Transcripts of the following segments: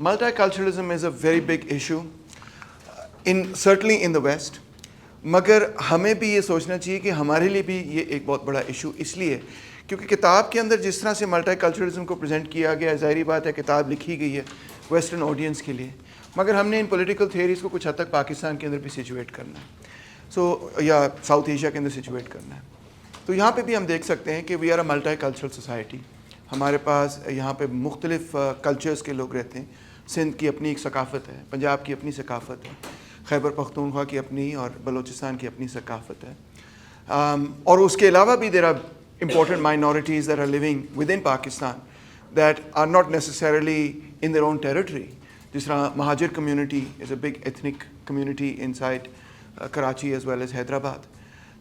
Multiculturalism is a very big issue, certainly in the West. مگر ہمیں بھی یہ سوچنا چاہیے کہ ہمارے لیے بھی یہ ایک بہت بڑا ایشو اس لیے کیونکہ کتاب کے اندر جس طرح سے ملٹی کلچرلزم کو پریزنٹ کیا گیا ہے، ظاہری بات ہے کتاب لکھی گئی ہے ویسٹرن آڈینس کے لیے، مگر ہم نے ان پولیٹیکل تھیوریز کو کچھ حد تک پاکستان کے اندر بھی سچویٹ کرنا ہے، یا ساؤتھ ایشیا کے اندر سچویٹ کرنا ہے. تو یہاں پہ بھی ہم دیکھ سکتے ہیں کہ we are a multicultural society. ہمارے پاس یہاں پہ مختلف کلچرز کے لوگ رہتے ہیں. سندھ کی اپنی ایک ثقافت ہے، پنجاب کی اپنی ثقافت ہے، خیبر پختونخوا کی اپنی، اور بلوچستان کی اپنی ثقافت ہے. اور اس کے علاوہ بھی there are important minorities that are living within Pakistan that are not necessarily in their own territory. جس طرح مہاجر community is a big ethnic community inside Karachi as well as Hyderabad.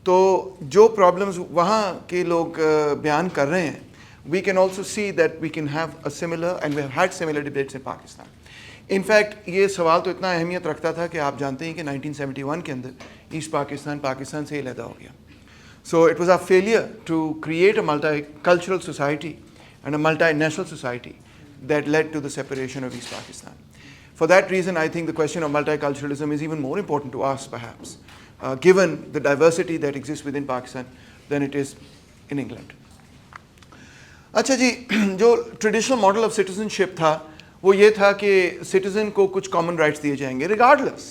تو جو problems وہاں کے لوگ بیان کر رہے ہیں, we can also see that we can have a similar, and we have had similar debates in Pakistan. In fact یہ سوال تو اتنا اہمیت رکھتا تھا کہ آپ جانتے ہیں کہ 1971 کے اندر ایسٹ پاکستان سے علیحدہ ہو گیا. So it was our failure to create a multicultural society and a multinational society that led to the separation of East Pakistan. For that reason, I think the question of multiculturalism is even more important to us, perhaps, given the diversity that exists within Pakistan than it is in England. اچھا جی, جو traditional model of citizenship تھا وہ یہ تھا کہ citizen کو کچھ common rights دیے جائیں گے regardless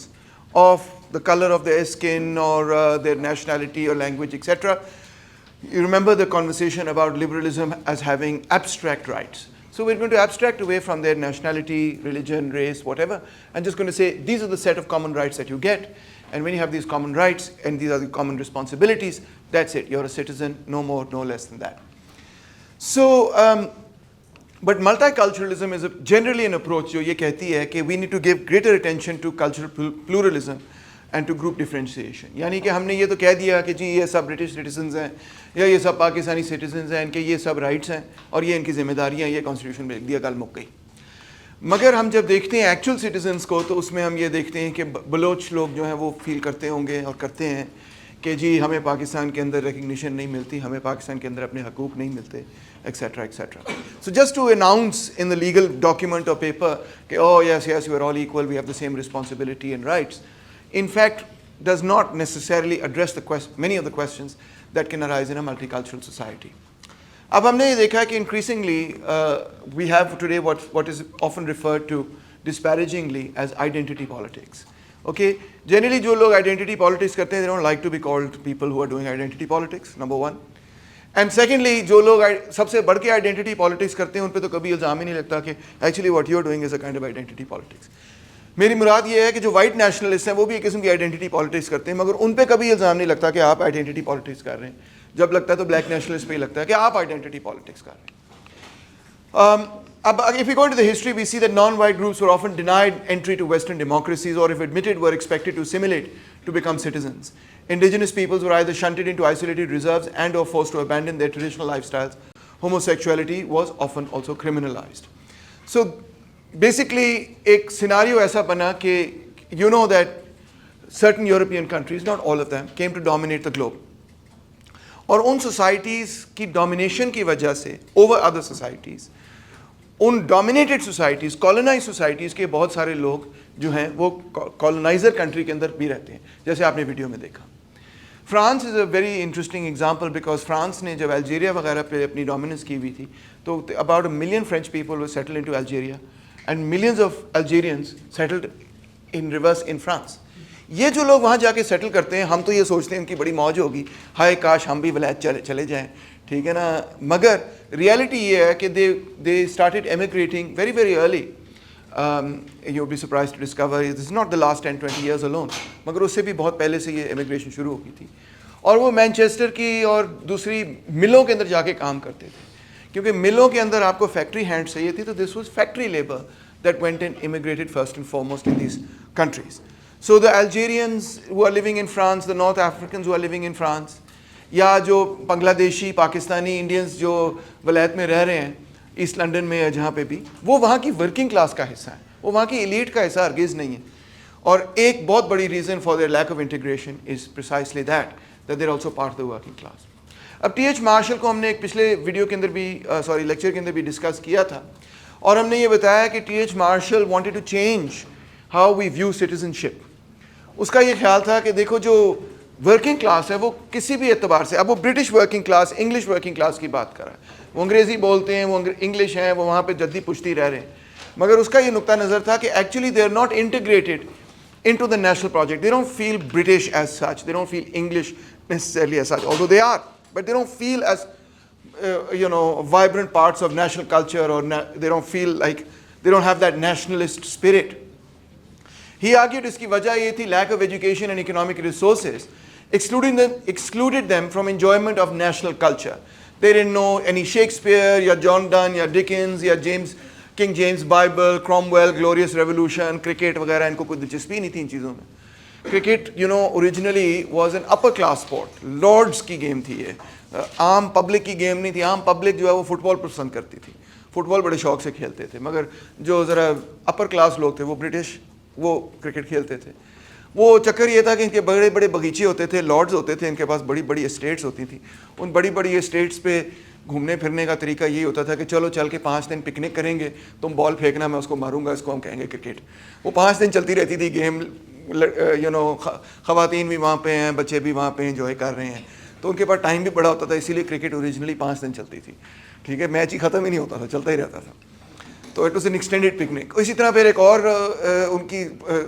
of the color of their skin or their nationality or language, etc. You remember the conversation about liberalism as having abstract rights. So we're going to abstract away from their nationality, religion, race, whatever, and just going to say these are the set of common rights that you get, and when you have these common rights and these are the common responsibilities, that's it, you're a citizen, no more, no less than that. So but multiculturalism is generally an approach جو یہ کہتی ہے کہ we need to give greater attention to cultural pluralism and to group differentiation. یعنی کہ ہم نے یہ تو کہہ دیا کہ جی یہ سب برٹش سٹیزنز ہیں یا یہ سب پاکستانی سٹیزنز ہیں، ان کے یہ سب رائٹس ہیں اور یہ ان کی ذمہ داریاں، یہ کانسٹیٹیوشن میں لکھ دیا، گل مک گئی. مگر ہم جب دیکھتے ہیں ایکچوئل سٹیزنز کو تو اس میں ہم یہ دیکھتے ہیں کہ بلوچ لوگ جو ہیں وہ فیل کرتے ہوں گے اور کرتے ہیں کہ جی ہمیں پاکستان کے اندر ریکگنیشن نہیں ملتی، ہمیں پاکستان کے اندر اپنے حقوق نہیں ملتے، etcetera etcetera. So just to announce in the legal document اور پیپر کہ oh yes yes you are all equal, we have the same responsibility and rights, in fact does not necessarily address many of the questions that can arise in a multicultural society. اب ہم نے یہ دیکھا کہ increasingly we have today what is often referred to disparagingly as identity politics. Okay, generally جو لوگ identity politics کرتے ہیں they don't like to be called people who are doing identity politics, number one. And secondly جو لوگ سب سے بڑھ کے identity politics کرتے ہیں ان پہ تو کبھی الزام ہی نہیں لگتا کہ actually what you are doing is a kind of identity politics. میری مراد یہ ہے کہ جو وائٹ نیشنلسٹ ہیں وہ بھی ایک قسم کی آئیڈینٹی پالیٹکس کرتے ہیں، مگر ان پہ کبھی الزام نہیں لگتا کہ آپ آئیڈینٹی پالیٹکس کر رہے ہیں. جب لگتا ہے تو بلیک نیشنلسٹ پہ ہی لگتا ہے کہ آپ آئیڈینٹی پالیٹکس کر رہے ہیں. اب if we go into the history we see that non-white groups were often denied entry to Western democracies, or if admitted were expected to assimilate to become citizens. Indigenous peoples were either shunted into isolated reserves and or forced to abandon their traditional lifestyles. Homosexuality was often also criminalized. So basically ایک scenario ایسا بنا کہ you know that certain European countries, not all of them, came to dominate the globe. اور ان societies کی domination کی وجہ سے over other societies, ان dominated societies, colonise societies کے بہت سارے لوگ جو ہیں وہ کالونائزر کنٹری کے اندر بھی رہتے ہیں، جیسے آپ نے ویڈیو میں دیکھا. France is a very interesting example because France نے جب الجیریا وغیرہ پہ اپنی ڈومیننس کی ہوئی تھی تو about 1 million French people were settled into Algeria and millions of Algerians settled in reverse in France. یہ جو لوگ وہاں جا کے سیٹل کرتے ہیں ہم تو یہ سوچتے ہیں ان کی بڑی موج ہوگی، ہائے کاش ہم بھی ولایت چلے جائیں، ٹھیک ہے نا. مگر ریالٹی یہ ہے کہ they started emigrating very very early. You'll be surprised to discover this is not the last 10-20 years alone, مگر اس سے بھی بہت پہلے سے یہ امیگریشن شروع ہو گئی تھی. اور وہ مینچسٹر کی اور دوسری ملوں کے اندر جا کے کام کرتے تھے کیونکہ ملوں کے اندر آپ کو فیکٹری ہینڈ چاہیے تھی. تو this was factory labour that went and immigrated first and foremost in these countries. So the Algerians who are living in France, the North Africans who are living in France, یا جو بنگلہ دیشی Pakistani Indians جو ولایت میں رہ رہے ہیں asset London میں یا جہاں پہ بھی، وہ وہاں کی ورکنگ کلاس کا حصہ ہیں، وہ وہاں کی ایلیٹ کا حصہ ہرگز نہیں ہے. اور ایک بہت بڑی reason for their lack of integration is precisely that they are also part of the working class. اب ٹی ایچ مارشل کو ہم نے ایک پچھلے ویڈیو کے اندر بھی لیکچر کے اندر بھی ڈسکس کیا تھا، اور ہم نے یہ بتایا کہ T H Marshall wanted to change how we view citizenship. اس کا یہ خیال تھا کہ دیکھو جو ورکنگ کلاس ہے وہ کسی بھی اعتبار سے, اب وہ British working class, English working class کی بات کر رہا ہے, وہ انگریزی بولتے ہیں, وہ انگلش ہیں, وہ وہاں پہ جدی پشتی رہ رہے ہیں, مگر اس کا یہ نقطہ نظر تھا کہ actually they are not integrated into the national project. They don't feel British as such. They don't feel English necessarily as such, although they are. But they don't feel as, vibrant parts of national culture, or they don't feel like, they don't have that nationalist spirit. He argued iski wajah ye thi lack of education and economic resources excluded them from enjoyment of national culture. They didn't know any Shakespeare, ya John Donne, ya Dickens, ya King James Bible, Cromwell, Glorious Revolution, cricket وغیرہ, ان کو کوئی دلچسپی نہیں تھی ان چیزوں میں. Cricket originally was an upper class sport, lords کی گیم تھی یہ, عام پبلک کی گیم نہیں تھی. عام پبلک جو ہے وہ فٹ بال پسند کرتی تھی, فٹ بال بڑے شوق سے کھیلتے تھے, مگر جو ذرا اپر کلاس لوگ تھے وہ برٹش, وہ کرکٹ کھیلتے تھے. وہ چکر یہ تھا کہ ان کے بڑے بڑے باغیچے ہوتے تھے, لارڈز ہوتے تھے, ان کے پاس بڑی بڑی اسٹیٹس ہوتی تھیں. ان بڑی بڑی اسٹیٹس پہ گھومنے پھرنے کا طریقہ یہی ہوتا تھا کہ چلو چل کے 5 دن پکنک کریں گے, تم بال پھینکنا, میں اس کو ماروں گا, اس کو ہم کہیں گے کرکٹ. وہ 5 دن چلتی رہتی تھی گیم, خواتین بھی وہاں پہ ہیں, بچے بھی وہاں پہ انجوائے کر رہے ہیں, تو ان کے پاس ٹائم بھی بڑا ہوتا تھا, اسی لیے کرکٹ اوریجنلی 5 دن چلتی تھی. ٹھیک ہے, میچ ہی ختم ہی نہیں ہوتا تھا, چلتا ہی رہتا تھا. تو it was an extended picnic. اسی طرح پھر ایک اور ان کی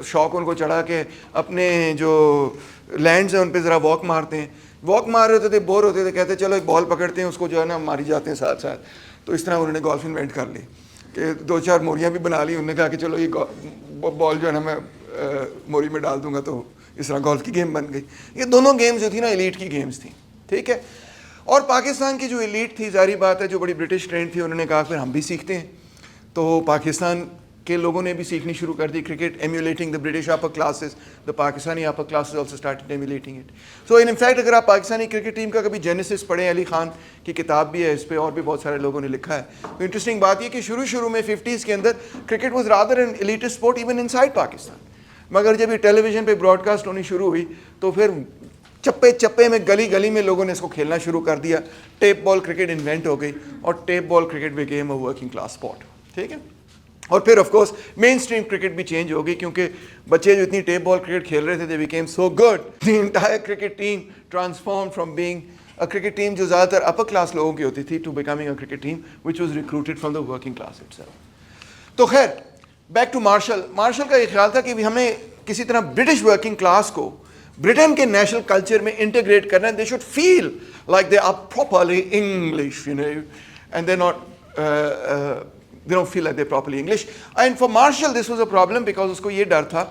شوق ان کو چڑھا کہ اپنے جو لینڈز ہیں ان پہ ذرا واک مارتے ہیں. واک مار رہے ہوتے تھے, بور ہوتے تھے, کہتے چلو ایک بال پکڑتے ہیں, اس کو جو ہے نا ماری جاتے ہیں ساتھ ساتھ. تو اس طرح انہوں نے گولف انوینٹ کر لی کہ 2-4 موریاں بھی بنا لی. انہوں نے کہا کہ چلو یہ بال جو ہے نا میں موری میں ڈال دوں گا, تو اس طرح گولف کی گیم بن گئی. یہ دونوں گیمز جو تھی نا ایلیٹ کی گیمز تھیں. ٹھیک ہے, اور پاکستان کی جو ایلیٹ تھی, ظاہری بات ہے جو بڑی برٹش ٹرینڈ تھی, انہوں نے کہا پھر ہم بھی سیکھتے ہیں. تو پاکستان کے لوگوں نے بھی سیکھنی شروع کر دی cricket, emulating the British upper classes. The Pakistani upper classes also started emulating it. So in fact اگر آپ پاکستانی کرکٹ ٹیم کا کبھی جینیسس پڑھیں, علی خان کی کتاب بھی ہے اس پہ, اور بھی بہت سارے لوگوں نے لکھا ہے. تو انٹرسٹنگ بات یہ کہ شروع میں 50s کے اندر cricket was rather an elite sport even inside Pakistan. مگر جب یہ ٹیلی ویژن پہ براڈ کاسٹ ہونی شروع ہوئی تو پھر چپے چپے میں, گلی گلی میں لوگوں نے اس کو کھیلنا شروع کر دیا. ٹیپ بال کرکٹ انوینٹ ہو گئی, اور tape ball cricket became a working class sport. ٹھیک ہے, اور پھر of course mainstream cricket بھی چینج ہوگی, کیونکہ بچے جو اتنی ٹیپ بال کرکٹ کھیل رہے تھے, they became so good. The entire cricket team transform from being a cricket team جو زیادہ تر اپر کلاس لوگوں کی ہوتی تھی, to becoming a cricket team which was recruited from the working class itself. تو خیر, بیک ٹو مارشل. مارشل کا یہ خیال تھا کہ ہمیں کسی طرح برٹش ورکنگ کلاس کو برٹن کے نیشنل کلچر میں انٹیگریٹ کرنا ہے. They should feel like they are properly English, and they not they don't feel like they're properly English. And for Marshall this was a problem because اس کو یہ ڈر تھا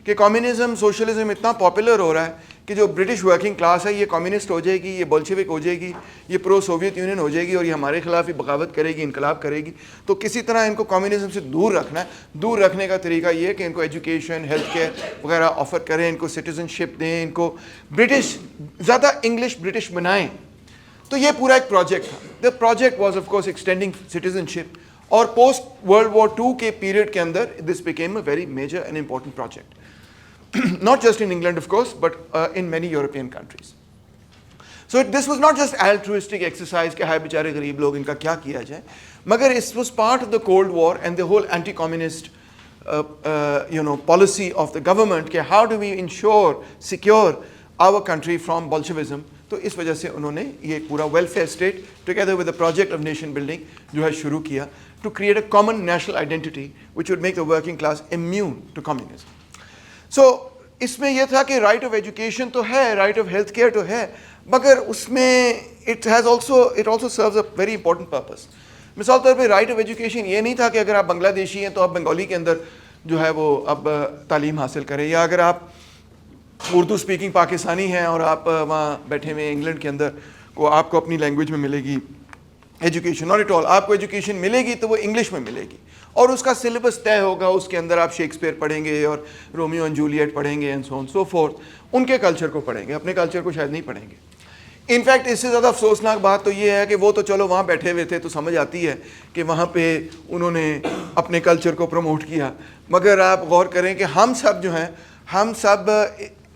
کہ کمیونزم, سوشلزم اتنا popular ہو رہا ہے کہ جو برٹش ورکنگ کلاس ہے یہ کمیونسٹ ہو جائے گی, یہ بولشوک ہو جائے گی, یہ پرو سوویت یونین ہو جائے گی, اور یہ ہمارے خلاف ہی بغاوت کرے گی, انقلاب کرے گی. تو کسی طرح ان کو کمیونزم سے دور رکھنا ہے. دور رکھنے کا طریقہ یہ ہے کہ ان کو ایجوکیشن, ہیلتھ کیئر وغیرہ آفر کریں, ان کو سٹیزن شپ دیں, ان کو برٹش زیادہ انگلش برٹش بنائیں. تو یہ پورا ایک پروجیکٹ تھا. The project was of course extending citizenship. اور پوسٹ ورلڈ وار 2 کے پیریڈ کے اندر this became a very major and important project, not just in England of course, but in many European countries. So this was not just altruistic exercise کہ ہائے بیچارے غریب لوگ ان کا کیا کیا جائے, مگر it was part of the Cold War and the whole anti-communist policy of the government کہ how do we secure our country from Bolshevism. تو اس وجہ سے انہوں نے یہ پورا welfare state together with the project of nation building جو ہے شروع کیا, to create a common national identity which would make the working class immune to communism. So اس میں یہ تھا کہ رائٹ آف ایجوکیشن تو ہے, رائٹ آف ہیلتھ کیئر تو ہے, مگر اس میں it also serves a very important purpose. مثال طور پہ رائٹ آف ایجوکیشن یہ نہیں تھا کہ اگر آپ بنگلہ دیشی ہیں تو آپ بنگالی کے اندر جو ہے وہ اب تعلیم حاصل کریں, یا اگر آپ اردو اسپیکنگ پاکستانی ہیں اور آپ وہاں بیٹھے ہوئے انگلینڈ کے اندر کو آپ کو اپنی لینگویج میں ملے گی ایجوکیشن. Not at all. آپ کو ایجوکیشن ملے گی تو وہ انگلش میں ملے گی, اور اس کا سلیبس طے ہوگا, اس کے اندر آپ شیکسپیئر پڑھیں گے اور رومیو اینڈ جولیٹ پڑھیں گے and so on so forth. ان کے کلچر کو پڑھیں گے, اپنے کلچر کو شاید نہیں پڑھیں گے. انفیکٹ اس سے زیادہ افسوسناک بات تو یہ ہے کہ وہ تو چلو وہاں بیٹھے ہوئے تھے تو سمجھ آتی ہے کہ وہاں پہ انہوں نے اپنے کلچر کو پروموٹ کیا, مگر آپ غور کریں کہ ہم سب جو ہیں, ہم سب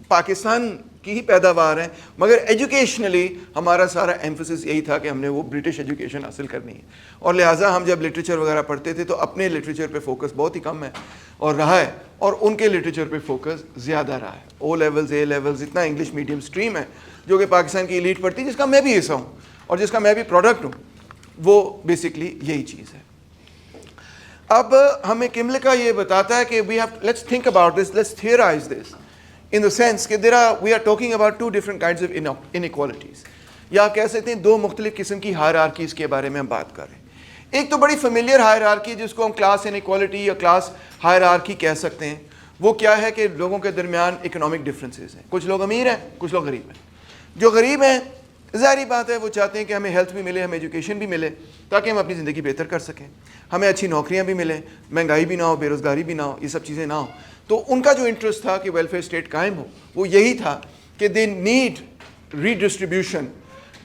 پاکستان کی ہی پیداوار ہیں, مگر ایجوکیشنلی ہمارا سارا ایمفسس یہی تھا کہ ہم نے وہ برٹش ایجوکیشن حاصل کرنی ہے, اور لہٰذا ہم جب لٹریچر وغیرہ پڑھتے تھے تو اپنے لٹریچر پہ فوکس بہت ہی کم ہے اور رہا ہے, اور ان کے لٹریچر پہ فوکس زیادہ رہا ہے. او لیولز, اے لیولز, اتنا انگلش میڈیم اسٹریم ہے جو کہ پاکستان کی ایلیٹ پڑھتی ہے, جس کا میں بھی حصہ ہوں اور جس کا میں بھی پروڈکٹ ہوں, وہ بیسکلی یہی چیز ہے. اب ہمیں کمل کا یہ بتاتا ہے کہ we have let's think about this, let's theorize this in the sense کہ we are talking about two different kinds of inequalities, یا کہہ سکتے ہیں دو مختلف قسم کی ہائرارکیز کے بارے میں ہم بات کر رہے ہیں. ایک تو بڑی فیملیئر ہائرارکی جس کو ہم کلاس انیکوالٹی یا کلاس ہائرارکی کہہ سکتے ہیں, وہ کیا ہے کہ لوگوں کے درمیان اکنامک ڈفرینسز ہیں. کچھ لوگ امیر ہیں, کچھ لوگ غریب ہیں. جو غریب ہیں ظاہری بات ہے وہ چاہتے ہیں کہ ہمیں ہیلتھ بھی ملے, ہمیں ایجوکیشن بھی ملے تاکہ ہم اپنی زندگی بہتر کر سکیں, ہمیں اچھی نوکریاں بھی ملیں, مہنگائی بھی نہ ہو, بے روزگاری بھی نہ ہو, یہ سب چیزیں نہ ہوں. تو ان کا جو انٹرسٹ تھا کہ ویلفیئر اسٹیٹ قائم ہو, وہ یہی تھا کہ they need redistribution,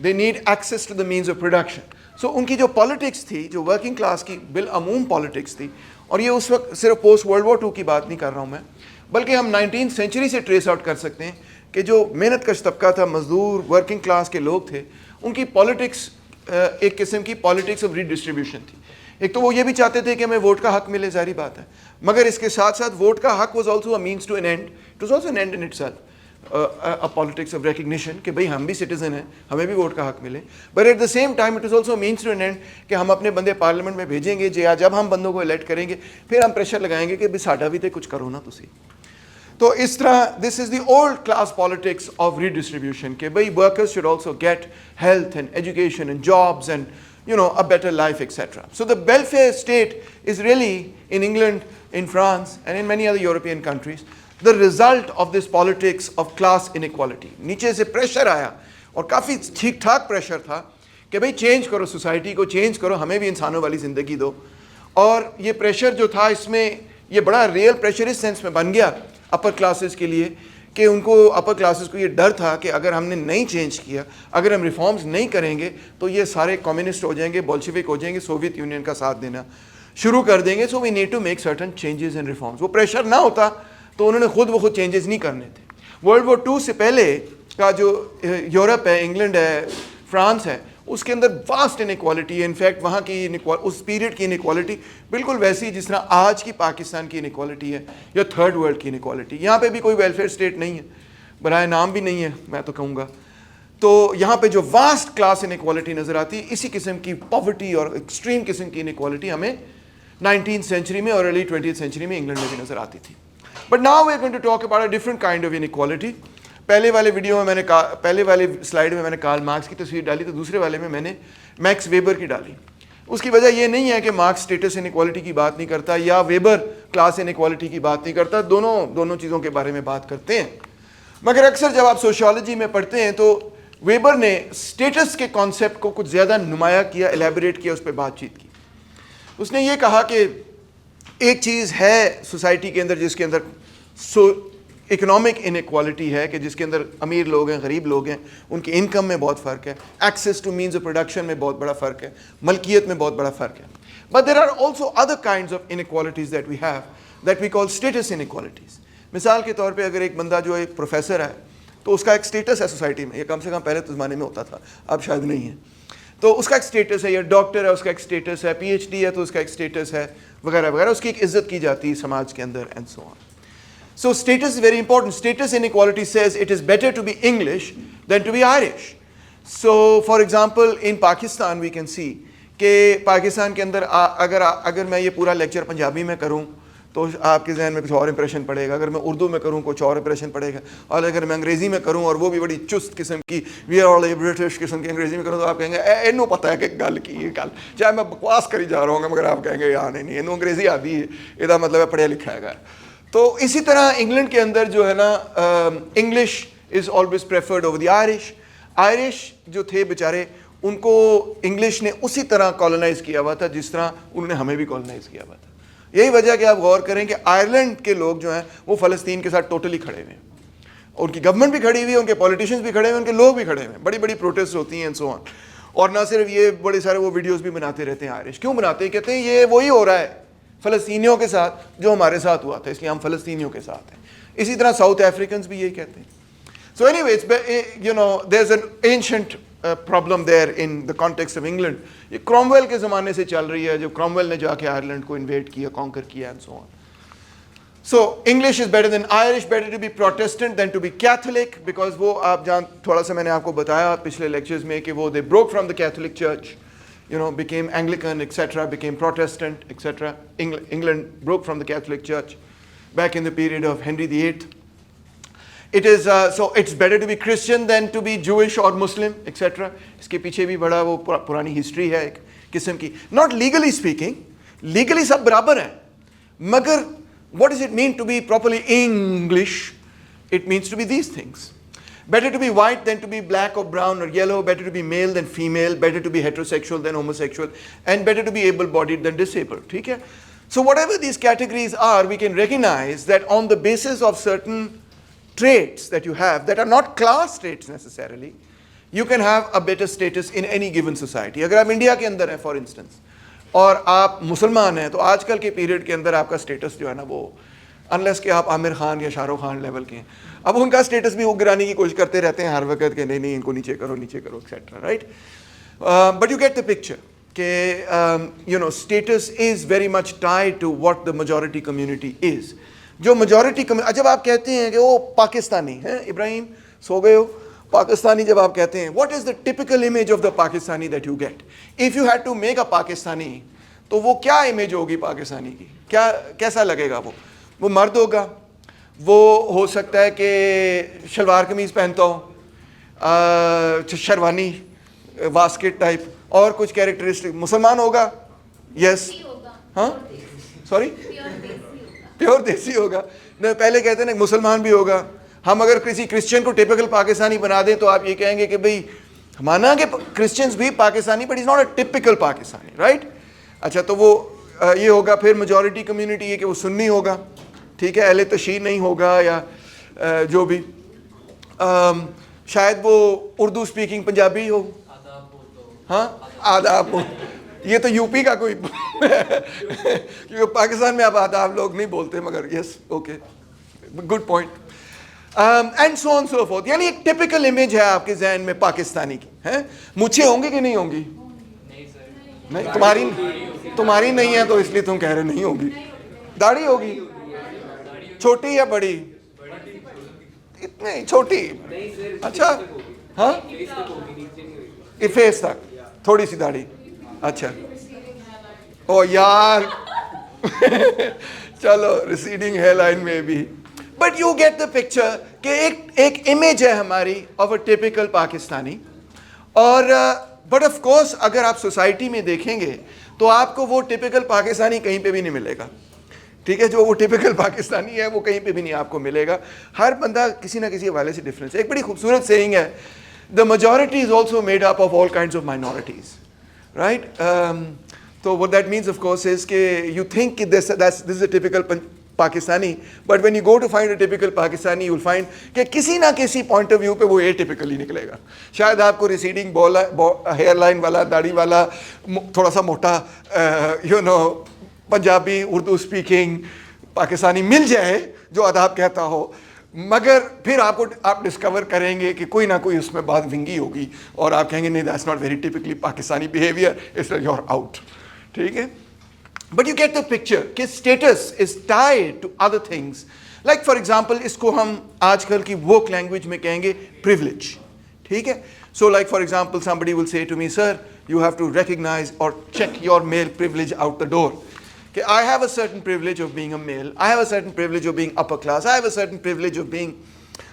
they need access to the means of production. So ان کی جو پالیٹکس تھی, جو ورکنگ کلاس کی بالعموم پالیٹکس تھی, اور یہ اس وقت صرف پوسٹ ورلڈ وار 2 کی بات نہیں کر رہا ہوں میں, بلکہ ہم 19th سینچری سے ٹریس آؤٹ کر سکتے ہیں کہ جو محنت کش طبقہ تھا, مزدور, ورکنگ کلاس کے لوگ تھے, ان کی پالیٹکس ایک قسم کی پالیٹکس آف ریڈسٹریبیوشن تھی. ایک تو وہ یہ بھی چاہتے تھے کہ ہمیں ووٹ کا حق ملے, ظاہری بات ہے, مگر اس کے ساتھ ساتھ ووٹ کا حق was also a means to an end, it was also an end in itself, a politics of recognition کہ بھئی ہم بھی سٹیزن ہیں, ہمیں بھی ووٹ کا حق ملے. But at the same time it is also means to an end کہ ہم اپنے بندے پارلیمنٹ میں بھیجیں گے, جب ہم بندوں کو الیکٹ کریں گے پھر ہم پریشر لگائیں گے کہ بھئی ساڈا بھی تے کچھ کرو نا تسی. تو اس طرح this is the old class politics of redistribution کہ بھئی workers should also get health and education and jobs and a better life, etc. So the welfare state is really in England, in France, and in many other European countries the result of this politics of class inequality. نیچے سے pressure آیا اور کافی ٹھیک ٹھاک pressure تھا کہ بھئی change کرو, سوسائٹی کو چینج کرو, ہمیں بھی انسانوں والی زندگی دو. اور یہ پریشر جو تھا, اس میں یہ بڑا ریئل پریشر اس سینس میں بن گیا اپر کلاسز کے لیے کہ ان کو, اپر کلاسز کو یہ ڈر تھا کہ اگر ہم نے نہیں چینج کیا, اگر ہم ریفارمز نہیں کریں گے تو یہ سارے کمیونسٹ ہو جائیں گے, بولشوک ہو جائیں گے, سوویت یونین کا ساتھ دینا شروع کر دیں گے. So we need to make certain changes and reforms. وہ پریشر نہ ہوتا تو انہوں نے خود بخود چینجز نہیں کرنے تھے. ورلڈ وار 2 سے پہلے کا جو یورپ ہے, انگلینڈ ہے, فرانس ہے, اس کے اندر واسٹ انیکوالٹی ہے. انفیکٹ وہاں کی اس پیریڈ کی انیکوالٹی بالکل ویسی جس طرح آج کی پاکستان کی انیکوالٹی ہے یا تھرڈ ورلڈ کی انیکوالٹی. یہاں پہ بھی کوئی ویلفیئر اسٹیٹ نہیں ہے, برائے نام بھی نہیں ہے میں تو کہوں گا. تو یہاں پہ جو واسٹ کلاس انیکوالٹی نظر آتی ہے, اسی قسم کی پاورٹی اور ایکسٹریم قسم کی انیکوالٹی ہمیں 19th سینچری میں اور ارلی 20th سینچری میں انگلینڈ میں بھی نظر آتی تھی. But now we are going to talk about a different kind of inequality. پہلے والے ویڈیو میں میں نے پہلے والے سلائیڈ میں میں نے کارل مارکس کی تصویر ڈالی, تو دوسرے والے میں نے میکس ویبر کی ڈالی. اس کی وجہ یہ نہیں ہے کہ مارکس اسٹیٹس انیکوالٹی کی بات نہیں کرتا یا ویبر کلاس انیکوالٹی کی بات نہیں کرتا, دونوں چیزوں کے بارے میں بات کرتے ہیں. مگر اکثر جب آپ سوشیالوجی میں پڑھتے ہیں تو ویبر نے اسٹیٹس کے کانسیپٹ کو کچھ زیادہ نمایاں کیا, ایلیبوریٹ کیا, اس پہ بات چیت کی. اس نے یہ کہا کہ ایک چیز ہے سوسائٹی کے اندر جس کے اندر اکنامک انیکوالٹی ہے, کہ جس کے اندر امیر لوگ ہیں, غریب لوگ ہیں, ان کی انکم میں بہت فرق ہے, access to means of production میں بہت بڑا فرق ہے, ملکیت میں بہت بڑا فرق ہے. But there are also other kinds of inequalities that we have that we call status inequalities. مثال کے طور پہ اگر ایک بندہ جو ایک پروفیسر ہے تو اس کا ایک اسٹیٹس ہے سوسائٹی میں, یہ کم سے کم پہلے تو زمانے میں ہوتا تھا, اب شاید نہیں ہے, تو اس کا ایک اسٹیٹس ہے. یا ڈاکٹر ہے, اس کا ایک اسٹیٹس ہے. پی ایچ ڈی ہے تو اس کا ایک اسٹیٹس ہے, وغیرہ وغیرہ, اس کی ایک عزت کی جاتی ہے سماج کے اندر, and so on. So status is very important. Status inequality says it is better to be English than to be Irish. So for example in Pakistan we can see کہ پاکستان کے اندر اگر میں یہ پورا لیکچر پنجابی میں کروں تو آپ کے ذہن میں کچھ اور امپریشن پڑے گا, اگر میں اردو میں کروں کچھ اور امپریشن پڑے گا, اور اگر میں انگریزی میں کروں اور وہ بھی بڑی چست قسم کی وی آر آل برٹش قسم کی انگریزی میں کروں تو آپ کہیں گے اینو پتہ ہے کہ گل کی ہے, گل چاہے میں بکواس کری جا رہا ہوں مگر آپ کہیں گے یار نہیں اینو انگریزی آتی ہے, یہ مطلب ہے پڑھیا لکھا ہے گا. تو اسی طرح انگلینڈ کے اندر جو ہے نا English is always preferred over the Irish. Irish جو تھے بیچارے ان کو انگلش نے اسی طرح کالونائز کیا ہوا تھا جس طرح انہوں نے ہمیں بھی کالونائز کیا ہوا تھا. یہی وجہ کہ آپ غور کریں کہ آئرلینڈ کے لوگ جو ہیں وہ فلسطین کے ساتھ ٹوٹلی کھڑے ہوئے ہیں, ان کی گورنمنٹ بھی کھڑی ہوئی ہے, ان کے پولیٹیشینز بھی کھڑے ہوئے ہیں, ان کے لوگ بھی کھڑے ہوئے ہیں, بڑی بڑی پروٹیسٹ ہوتی ہیں اینڈ سو آن. اور نہ صرف یہ, بڑے سارے وہ ویڈیوز بھی بناتے رہتے ہیں آئرش. کیوں بناتے ہیں؟ کہتے ہیں یہ وہی ہو رہا ہے فلسطینیوں کے ساتھ جو ہمارے ساتھ ہوا تھا, اس لیے ہم فلسطینیوں کے ساتھ ہیں. اسی طرح ساؤتھ افریقنز بھی یہی کہتے ہیں. So anyway, there's an ancient problem there in the context of England. یہ کرومویل کے زمانے سے چل رہی ہے, جب کرومویل نے جا کے آئرلینڈ کو انویڈ کیا, کانکر کیا and so on. So English is better than Irish, better to be Protestant than to be Catholic, because وہ آپ تھوڑا سا میں نے آپ کو بتایا پچھلے لیکچرز میں کہ وہ they broke from the Catholic Church, became Anglican, etc., became Protestant, etc. England broke from the Catholic Church back in the period of Henry VIII. It is so it's better to be Christian than to be Jewish or Muslim, etc. اس کے پیچھے بھی بڑا وہ پرانی history ہے ایک قسم کی. Not legally speaking, legally سب برابر ہیں, مگر what does it mean to be properly English? It means to be these things. Better to be white than to be black or brown or yellow, better to be male than female, better to be heterosexual than homosexual, and better to be able-bodied than disabled. ٹھیک ہے. So whatever these categories are, we can recognize that on the basis of certain traits that you have, that are not class traits necessarily, you can have a better status in any given society. اگر آپ India کے اندر ہیں for instance اور آپ مسلمان ہیں, تو آج کل کے پیریڈ کے اندر آپ کا اسٹیٹس جو ہے نا وہ انلیس کہ آپ عامر خان یا شاہ رخ خان لیول کے ہیں, اب ان کا اسٹیٹس بھی وہ گرانے کی کوشش کرتے رہتے ہیں ہر وقت کہ نہیں ان کو نیچے کرو etcetera, right. But you get the picture کہ status is very much tied to what the majority community is. جو میجورٹی جب آپ کہتے ہیں کہ وہ پاکستانی ہیں, ابراہیم سو گئے ہو, پاکستانی جب آپ کہتے ہیں, what is the typical image of the Pakistani that you get? If you had to make a Pakistani, تو وہ کیا امیج ہوگی پاکستانی کی, کیسا لگے گا؟ وہ مرد ہوگا, وہ ہو سکتا ہے کہ شلوار قمیض پہنتا ہو, شیروانی واسکٹ ٹائپ, اور کچھ کیریکٹرسٹک. مسلمان ہوگا, یس, ہاں سوری, پیور دیسی ہوگا. پہلے کہتے ہیں نا مسلمان بھی ہوگا. ہم اگر کسی کرسچن کو ٹپیکل پاکستانی بنا دیں تو آپ یہ کہیں گے کہ بھئی مانا کہ کرسچنز بھی Pakistani, but is not a typical Pakistani, right. اچھا, تو وہ یہ ہوگا. پھر میجورٹی کمیونٹی یہ کہ وہ سنی ہوگا, ٹھیک ہے, اہل تشیع نہیں ہوگا, یا جو بھی, شاید وہ اردو اسپیکنگ پنجابی ہو, ہاں آداب ہو. یہ تو یو پی کا کوئی کیونکہ پاکستان میں اب آداب لوگ نہیں بولتے, مگر yes okay, good point. And so on so forth. یعنی ایک ٹپیکل امیج ہے آپ کے ذہن میں پاکستانی کی. ہیں مچھیں ہوں گی کہ نہیں ہوں گی؟ نہیں, تمہاری نہیں ہے تو اس لیے تم کہہ رہے نہیں ہوگی. داڑھی ہوگی, چھوٹی یا بڑی؟ اتنی چھوٹی, اچھا, ہاں فیس تک تھوڑی سی داڑھی, اچھا. او یار چلو, ریسیڈنگ ہیئر لائن میں بھی, but you get the picture کہ ایک امیج ہے ہماری آف اے ٹیپیکل پاکستانی. اور بٹ آف کورس اگر آپ سوسائٹی میں دیکھیں گے تو آپ کو وہ ٹیپیکل پاکستانی کہیں پہ بھی نہیں ملے گا, ٹھیک ہے. جو وہ ٹیپیکل پاکستانی ہے وہ کہیں پہ بھی نہیں آپ کو ملے گا. ہر بندہ کسی نہ کسی حوالے سے ڈفرینس. ایک بڑی خوبصورت سیئنگ ہے, the majority is also made up of all kinds of minorities, right. So what that means of course is کہ you think this is a typical Pakistani, but when you go to find a typical Pakistani you will find کہ کسی نہ کسی point of view پہ وہ atypical ہی نکلے گا. شاید آپ کو ریسیڈنگ ہیئر لائن والا, داڑھی والا, تھوڑا سا موٹا پنجابی اردو اسپیکنگ پاکستانی مل جائے جو آداب کہتا ہو, مگر پھر آپ ڈسکور کریں گے کہ کوئی نہ کوئی اس میں بات ونگی ہوگی اور آپ کہیں گے نہیں that's not very typically Pakistani behaviour, اس لیے یو آر آؤٹ, ٹھیک ہے. But you get the picture کہ status is tied to other things. Like for example, اس کو ہم آج کل کی ووک لینگویج میں کہیں گے پریولیج, ٹھیک ہے. So like for example somebody will say to me, sir you have to recognize or check your male privilege out the door. کہ I have a certain privilege of being a male, I have a certain privilege of being upper class, I have a certain privilege of being,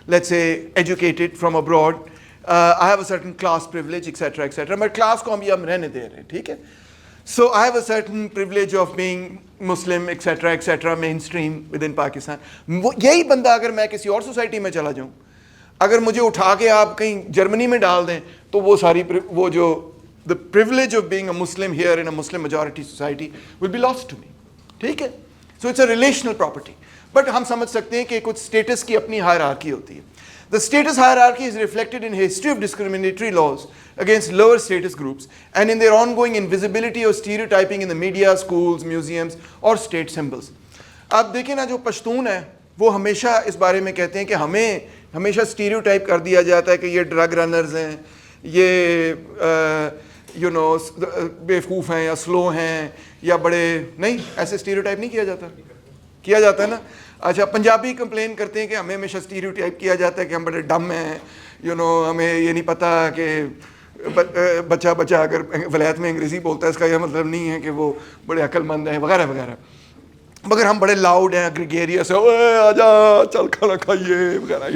let's say, educated from abroad, I have a certain class privilege, etc., etc. but class کو ہم رہنے دے رہے ہیں, ٹھیک ہے. So I have a certain privilege of being Muslim, etc., etc., mainstream within Pakistan. یہی بندہ اگر میں کسی اور سوسائٹی میں چلا جاؤں, اگر مجھے اٹھا کے آپ کہیں جرمنی میں ڈال دیں, تو وہ ساری وہ جو the privilege of being a Muslim here in a Muslim majority society will be lost to me, ٹھیک ہے. So it's a relational property. But ہم سمجھ سکتے ہیں کہ کچھ status کی اپنی hierarchy ہوتی ہے. The status hierarchy is reflected in history of discriminatory laws against lower status groups and in their ongoing invisibility or stereotyping in the media, schools, museums or state symbols. آپ دیکھیں نا, جو پشتون ہیں وہ ہمیشہ اس بارے میں کہتے ہیں کہ ہمیشہ اسٹیریوٹائپ کر دیا جاتا ہے کہ یہ ڈرگ رنرز ہیں, یہ بیوقوف ہیں یا سلو ہیں یا بڑے, نہیں, ایسے اسٹیریوٹائپ نہیں کیا جاتا ہے نا. اچھا, پنجابی کمپلین کرتے ہیں کہ ہمیں ہمیشہ اسٹیریوٹائپ کیا جاتا ہے کہ ہم بڑے ڈم ہیں, ہمیں یہ نہیں پتہ کہ بچہ اگر ولایت میں انگریزی بولتا ہے اس کا یہ مطلب نہیں ہے کہ وہ بڑے عقل مند ہیں وغیرہ وغیرہ, مگر ہم بڑے لاؤڈ ہیں, گریگیریس ہیں, اوے آجا چل کھانا کھائیے وغیرہ.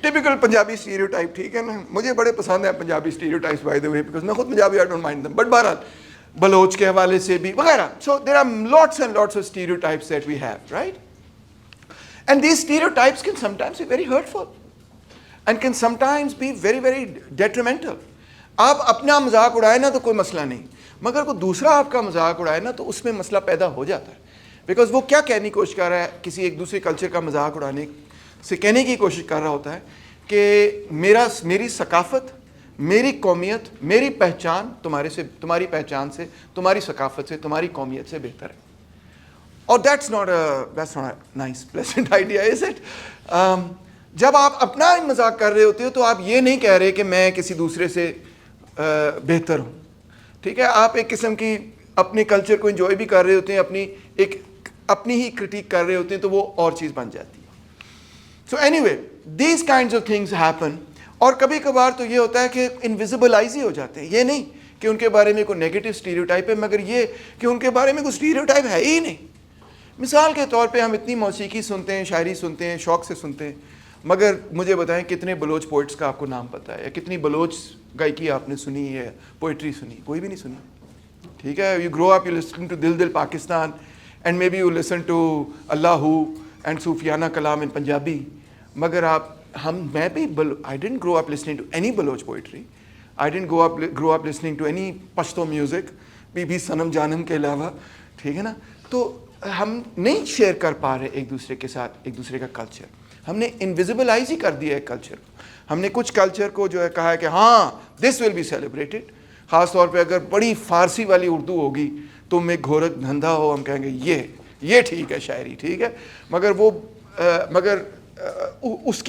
ٹپیکل پنجابی اسٹیریوٹائپ, ٹھیک ہے نا. مجھے بڑے پسند ہیں Punjabi stereotypes by the way, because میں خود Punjabi, I don't mind them, but بہرحال بلوچ کے حوالے سے بھی وغیرہ. So there are lots and lots of stereotypes that we have, right. And these stereotypes can sometimes be very hurtful and can sometimes be very very detrimental. آپ اپنا مذاق اڑائے نا تو کوئی مسئلہ نہیں, مگر کوئی دوسرا آپ کا مذاق اڑائے نا تو اس میں مسئلہ پیدا ہو جاتا ہے. بیکاز وہ کیا کہنے کی کوشش کر رہا ہے, کسی ایک دوسرے کلچر کا مذاق اڑانے سے کہنے کی کوشش کر رہا ہوتا ہے کہ میری ثقافت, میری قومیت, میری پہچان تمہاری پہچان سے, تمہاری ثقافت سے, تمہاری قومیت سے بہتر ہے. اور that's not a nice pleasant idea, is it? جب آپ اپنا مذاق کر رہے ہوتے ہو تو آپ یہ نہیں کہہ رہے کہ میں کسی دوسرے سے بہتر ہوں, ٹھیک ہے. آپ ایک قسم کی اپنے کلچر کو انجوائے بھی کر رہے ہوتے ہیں, اپنی ہی کرٹیک کر رہے ہوتے ہیں, تو وہ اور چیز بن جاتی ہے. So any way these kinds of things happen. اور کبھی کبھار تو یہ ہوتا ہے کہ انویزیبلائز ہی ہو جاتے ہیں. یہ نہیں کہ ان کے بارے میں کوئی نیگیٹو اسٹیریوٹائپ ہے, مگر یہ کہ ان کے بارے میں کوئی اسٹیریوٹائپ ہے ہی نہیں. مثال کے طور پہ ہم اتنی موسیقی سنتے ہیں, شاعری سنتے ہیں, شوق سے سنتے ہیں, مگر مجھے بتائیں کتنے بلوچ پوئٹس کا آپ کو نام پتہ ہے, یا کتنی بلوچ گائکی آپ نے سنی ہے, پوئٹری سنی؟ کوئی بھی نہیں سنی, ٹھیک ہے. You grow up, you listen to Dil Dil Pakistan, and maybe you listen to Allah Hoo and صوفیانہ کلام ان پنجابی. مگر میں بھی I didn't grow up listening to any Baloch poetry. I didn't grow up listening to any Pashto music, بی صنم جانم کے علاوہ, ٹھیک ہے نا. تو ہم نہیں شیئر کر پا رہے ایک دوسرے کے ساتھ ایک دوسرے کا کلچر. ہم نے انویزیبلائز ہی کر دیا ہے کلچر کو. ہم نے کچھ کلچر کو جو ہے کہا ہے کہ ہاں دس ول بی سیلیبریٹڈ. خاص طور پہ اگر بڑی فارسی والی اردو ہوگی, تم ایک گھورک دھندا ہو, ہم کہیں گے یہ ٹھیک ہے شاعری, ٹھیک ہے. مگر اس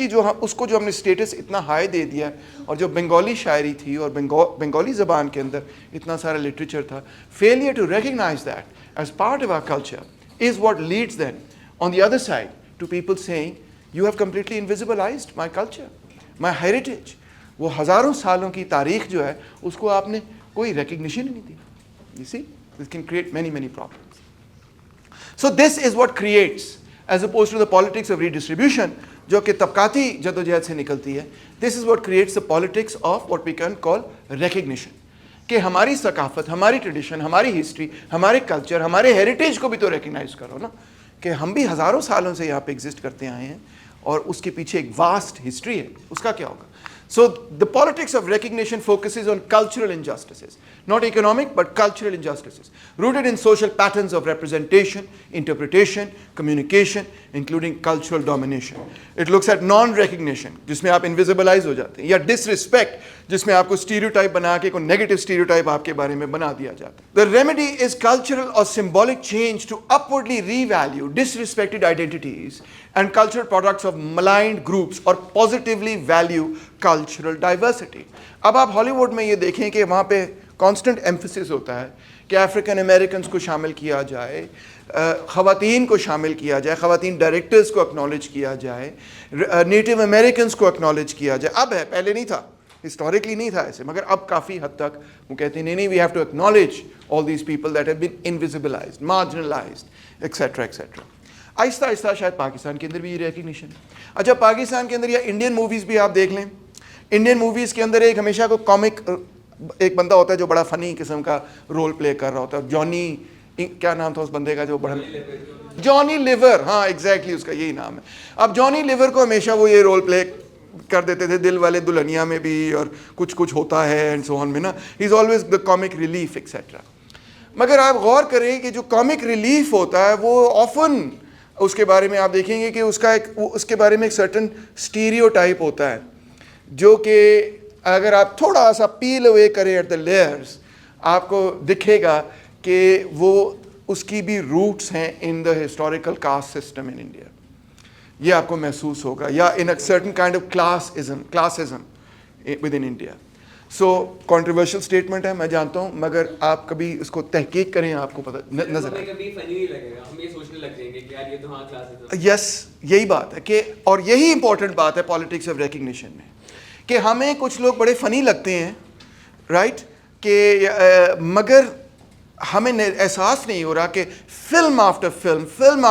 کو جو ہم نے اسٹیٹس اتنا ہائی دے دیا, اور جو بنگالی شاعری تھی اور بنگالی زبان کے اندر اتنا سارا لٹریچر تھا, failure to recognize that as part of our culture is what leads then on the other side to people seeing you have completely invisibilized my culture, my heritage. وہ ہزاروں سالوں کی تاریخ جو ہے اس کو آپ نے کوئی ریکگنیشن نہیں دی. You see, this can create many many problems. So this is what creates, as oppose to the politics of redistribution, جو کہ طبقاتی جدوجہد سے نکلتی ہے. This is what creates the politics of what we can call recognition, کہ ہماری ثقافت, ہماری ٹریڈیشن, ہماری ہسٹری, ہمارے کلچر, ہمارے ہیریٹیج کو بھی تو ریکگنائز کرو نا, کہ ہم بھی ہزاروں سالوں سے یہاں پہ ایگزسٹ کرتے آئے ہیں, اور اس کے پیچھے ایک واسٹ ہسٹری ہے, اس کا کیا ہوگا. So the politics of recognition focuses on cultural injustices, not economic but cultural injustices, rooted in social patterns of representation, interpretation, communication, including cultural domination. It looks at non-recognition, جس میں آپ invisibilize ہو جاتے ہیں, یا disrespect, جس میں آپ کو stereotype بنا کے کوئی negative stereotype آپ کے بارے میں بنا دیا جاتا ہے. The remedy is cultural or symbolic change to upwardly revalue disrespected identities and cultural products of maligned groups, or positively value cultural diversity. اب آپ ہالی ووڈ میں یہ دیکھیں کہ وہاں پہ کانسٹنٹ ایمفسس ہوتا ہے کہ افریقن امریکنس کو شامل کیا جائے, خواتین کو شامل کیا جائے, خواتین ڈائریکٹرز کو اکنالج کیا جائے, نیٹو امریکنس کو اکنالج کیا جائے. اب ہے, پہلے نہیں تھا, ہسٹوریکلی نہیں تھا ایسے, مگر اب کافی حد تک وہ کہتے ہیں نہیں, we have to acknowledge all these people that have been invisibilized, marginalized, etcetera etcetera. آہستہ آہستہ شاید پاکستان کے اندر بھی یہ ریکگنیشن ہے. اچھا, پاکستان کے اندر یا انڈین موویز بھی آپ دیکھ لیں, انڈین موویز کے اندر ایک ہمیشہ کو کامک ایک بندہ ہوتا ہے جو بڑا فنی قسم کا رول پلے کر رہا ہوتا ہے. جانی, کیا نام تھا اس بندے کا جو بڑا, جانی لیور, ہاں ایگزیکٹلی اس کا یہی نام ہے. اب جانی لیور کو ہمیشہ وہ یہ رول پلے کر دیتے تھے دل والے دلہنیا میں بھی, اور کچھ ہوتا ہے اینڈ سو آن میں نا, he is always the comic relief etcetera. مگر آپ غور کریں کہ جو کامک ریلیف ہوتا ہے وہ آفن اس کے بارے میں آپ دیکھیں گے کہ اس کے بارے میں ایک سرٹن اسٹیریوٹائپ ہوتا ہے, جو کہ اگر آپ تھوڑا سا پیل اوے کریں ایٹ دا لیئرس, آپ کو دکھے گا کہ وہ اس کی بھی روٹس ہیں in the historical caste system in India. یہ آپ کو محسوس ہوگا, یا in a certain kind of classism within India. So controversial statement ہے میں جانتا ہوں, مگر آپ کبھی اس کو تحقیق کریں آپ کو پتہ نظر آئے. یس, یہی بات ہے کہ, اور یہی امپورٹنٹ بات ہے پالیٹکس آف ریکگنیشن میں, کہ ہمیں کچھ لوگ بڑے فنی لگتے ہیں رائٹ, کہ مگر ہمیں احساس نہیں ہو رہا کہ فلم آفٹر فلم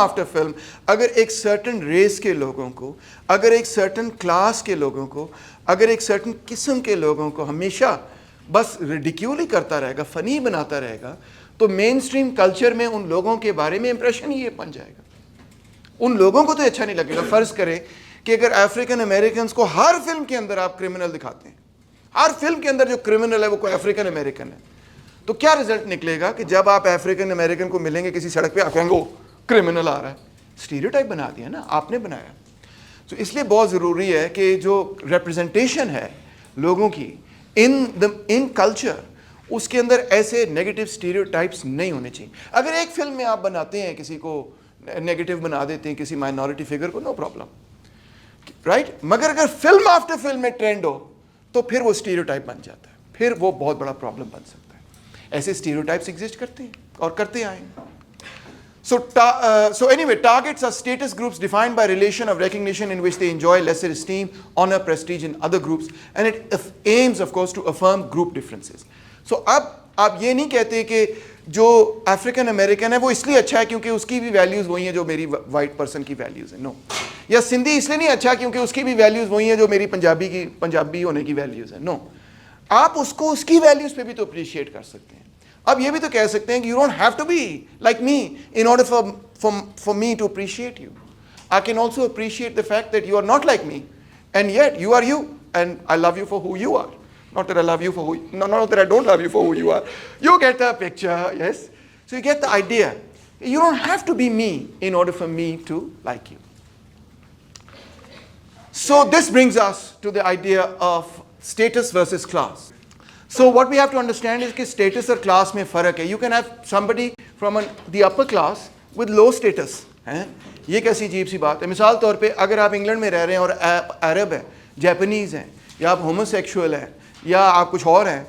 اگر ایک سرٹن ریس کے لوگوں کو, اگر ایک سرٹن کلاس کے لوگوں کو, اگر ایک سرٹن قسم کے لوگوں کو ہمیشہ بس ریڈیکیول ہی کرتا رہے گا, فنی بناتا رہے گا, تو مین اسٹریم کلچر میں ان لوگوں کے بارے میں امپریشن ہی یہ بن جائے گا. ان لوگوں کو تو اچھا نہیں لگے گا. فرض کریں کہ اگر افریقن امریکنس کو ہر فلم کے اندر آپ کرمنل دکھاتے ہیں, ہر فلم کے اندر جو کرمنل ہے وہ کوئی افریقن امریکن ہے, تو کیا رزلٹ نکلے گا کہ جب آپ افریقن امریکن کو ملیں گے کسی سڑک پہ, آپ کہیں گے کرمنل آ رہا ہے. اسٹیریوٹائپ بنا دیا نا, آپ نے بنایا. تو اس لیے بہت ضروری ہے کہ جو ریپرزنٹیشن ہے لوگوں کی ان کلچر, اس کے اندر ایسے نیگیٹو اسٹیریوٹائپس نہیں ہونے چاہیے. اگر ایک فلم میں آپ بناتے ہیں کسی کو نیگیٹو بنا دیتے ہیں, کسی مائنورٹی فگر کو, نو پرابلم رائٹ, مگر اگر فلم آفٹر فلم میں ٹرینڈ ہو تو پھر وہ اسٹیریوٹائپ بن جاتا ہے, پھر وہ بہت بڑا پرابلم بن سکتا ہے. ایسے اسٹیریوٹائپس ایگزسٹ کرتے ہیں اور کرتے آئے ہیں. So anyway, targets are status groups defined by relation of recognition in which they enjoy lesser esteem, honor, prestige in other groups, and it aims of course to affirm group differences. So اب آپ یہ نہیں کہتے کہ جو African American ہے وہ اس لیے اچھا ہے کیونکہ اس کی بھی ویلیوز وہی ہیں جو میری وائٹ پرسن کی ویلیوز ہیں, نو. یا سندھی اس لیے نہیں اچھا کیونکہ اس کی بھی ویلیوز وہی ہیں جو میری پنجابی ہونے کی ویلیوز ہیں, نو. آپ اس کو اس کی ویلیوز پہ بھی تو اپریشیٹ کر سکتے ہیں. اب یہ بھی تو کہہ سکتے ہیں کہ you don't have to be like me in order for me to appreciate you. I can also appreciate the fact that you are not like me and yet you are you and I love you for who you are. Not that I love you for who, not that I don't love you for who you are. You get the picture, yes? So you get the idea. You don't have to be me in order for me to like you. So this brings us to the idea of status versus class. So what we have to understand is that status اور class میں فرق ہے. You can have somebody from the upper class with low status. یہ کیسی عجیب سی بات ہے. مثال طور پہ اگر آپ انگلینڈ میں رہ رہے ہیں اور عرب ہیں, جیپنیز ہیں, یا آپ ہومو سیکشول ہیں, یا آپ کچھ اور ہیں,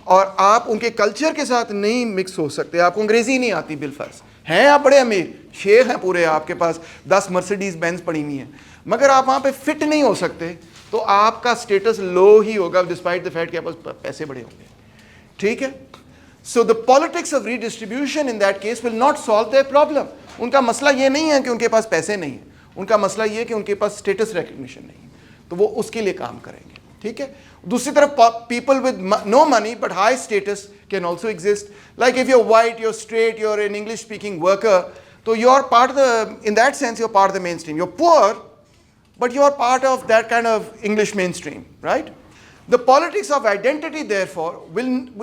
اور آپ ان کے کلچر کے ساتھ نہیں مکس ہو سکتے, آپ کو انگریزی نہیں آتی بالفرض, ہیں آپ بڑے امیر شیخ ہیں پورے, آپ کے پاس 10 مرسیڈیز بینز پڑی ہوئی ہیں, مگر آپ وہاں پہ فٹ نہیں ہو سکتے, تو آپ کا اسٹیٹس لو ہی ہوگا ڈسپائٹ دا فیکٹ کہ آپ پاس پیسے بڑے ہوں گے. ٹھیک ہے. So the politics of redistribution in that case will not solve their problem. ان کا مسئلہ یہ نہیں ہے کہ ان کے پاس پیسے نہیں ہیں, ان کا مسئلہ یہ ہے کہ ان کے پاس اسٹیٹس ریکگنیشن نہیں ہے, تو وہ اس کے لیے کام کریں گے. ٹھیک ہے. دوسری طرف people with no money but high status can also exist. Like if you are white, you are straight, you are an English speaking worker, تو you are part in that sense you are part of the mainstream. You are poor but you are part of that kind of English mainstream, right? The politics of identity therefore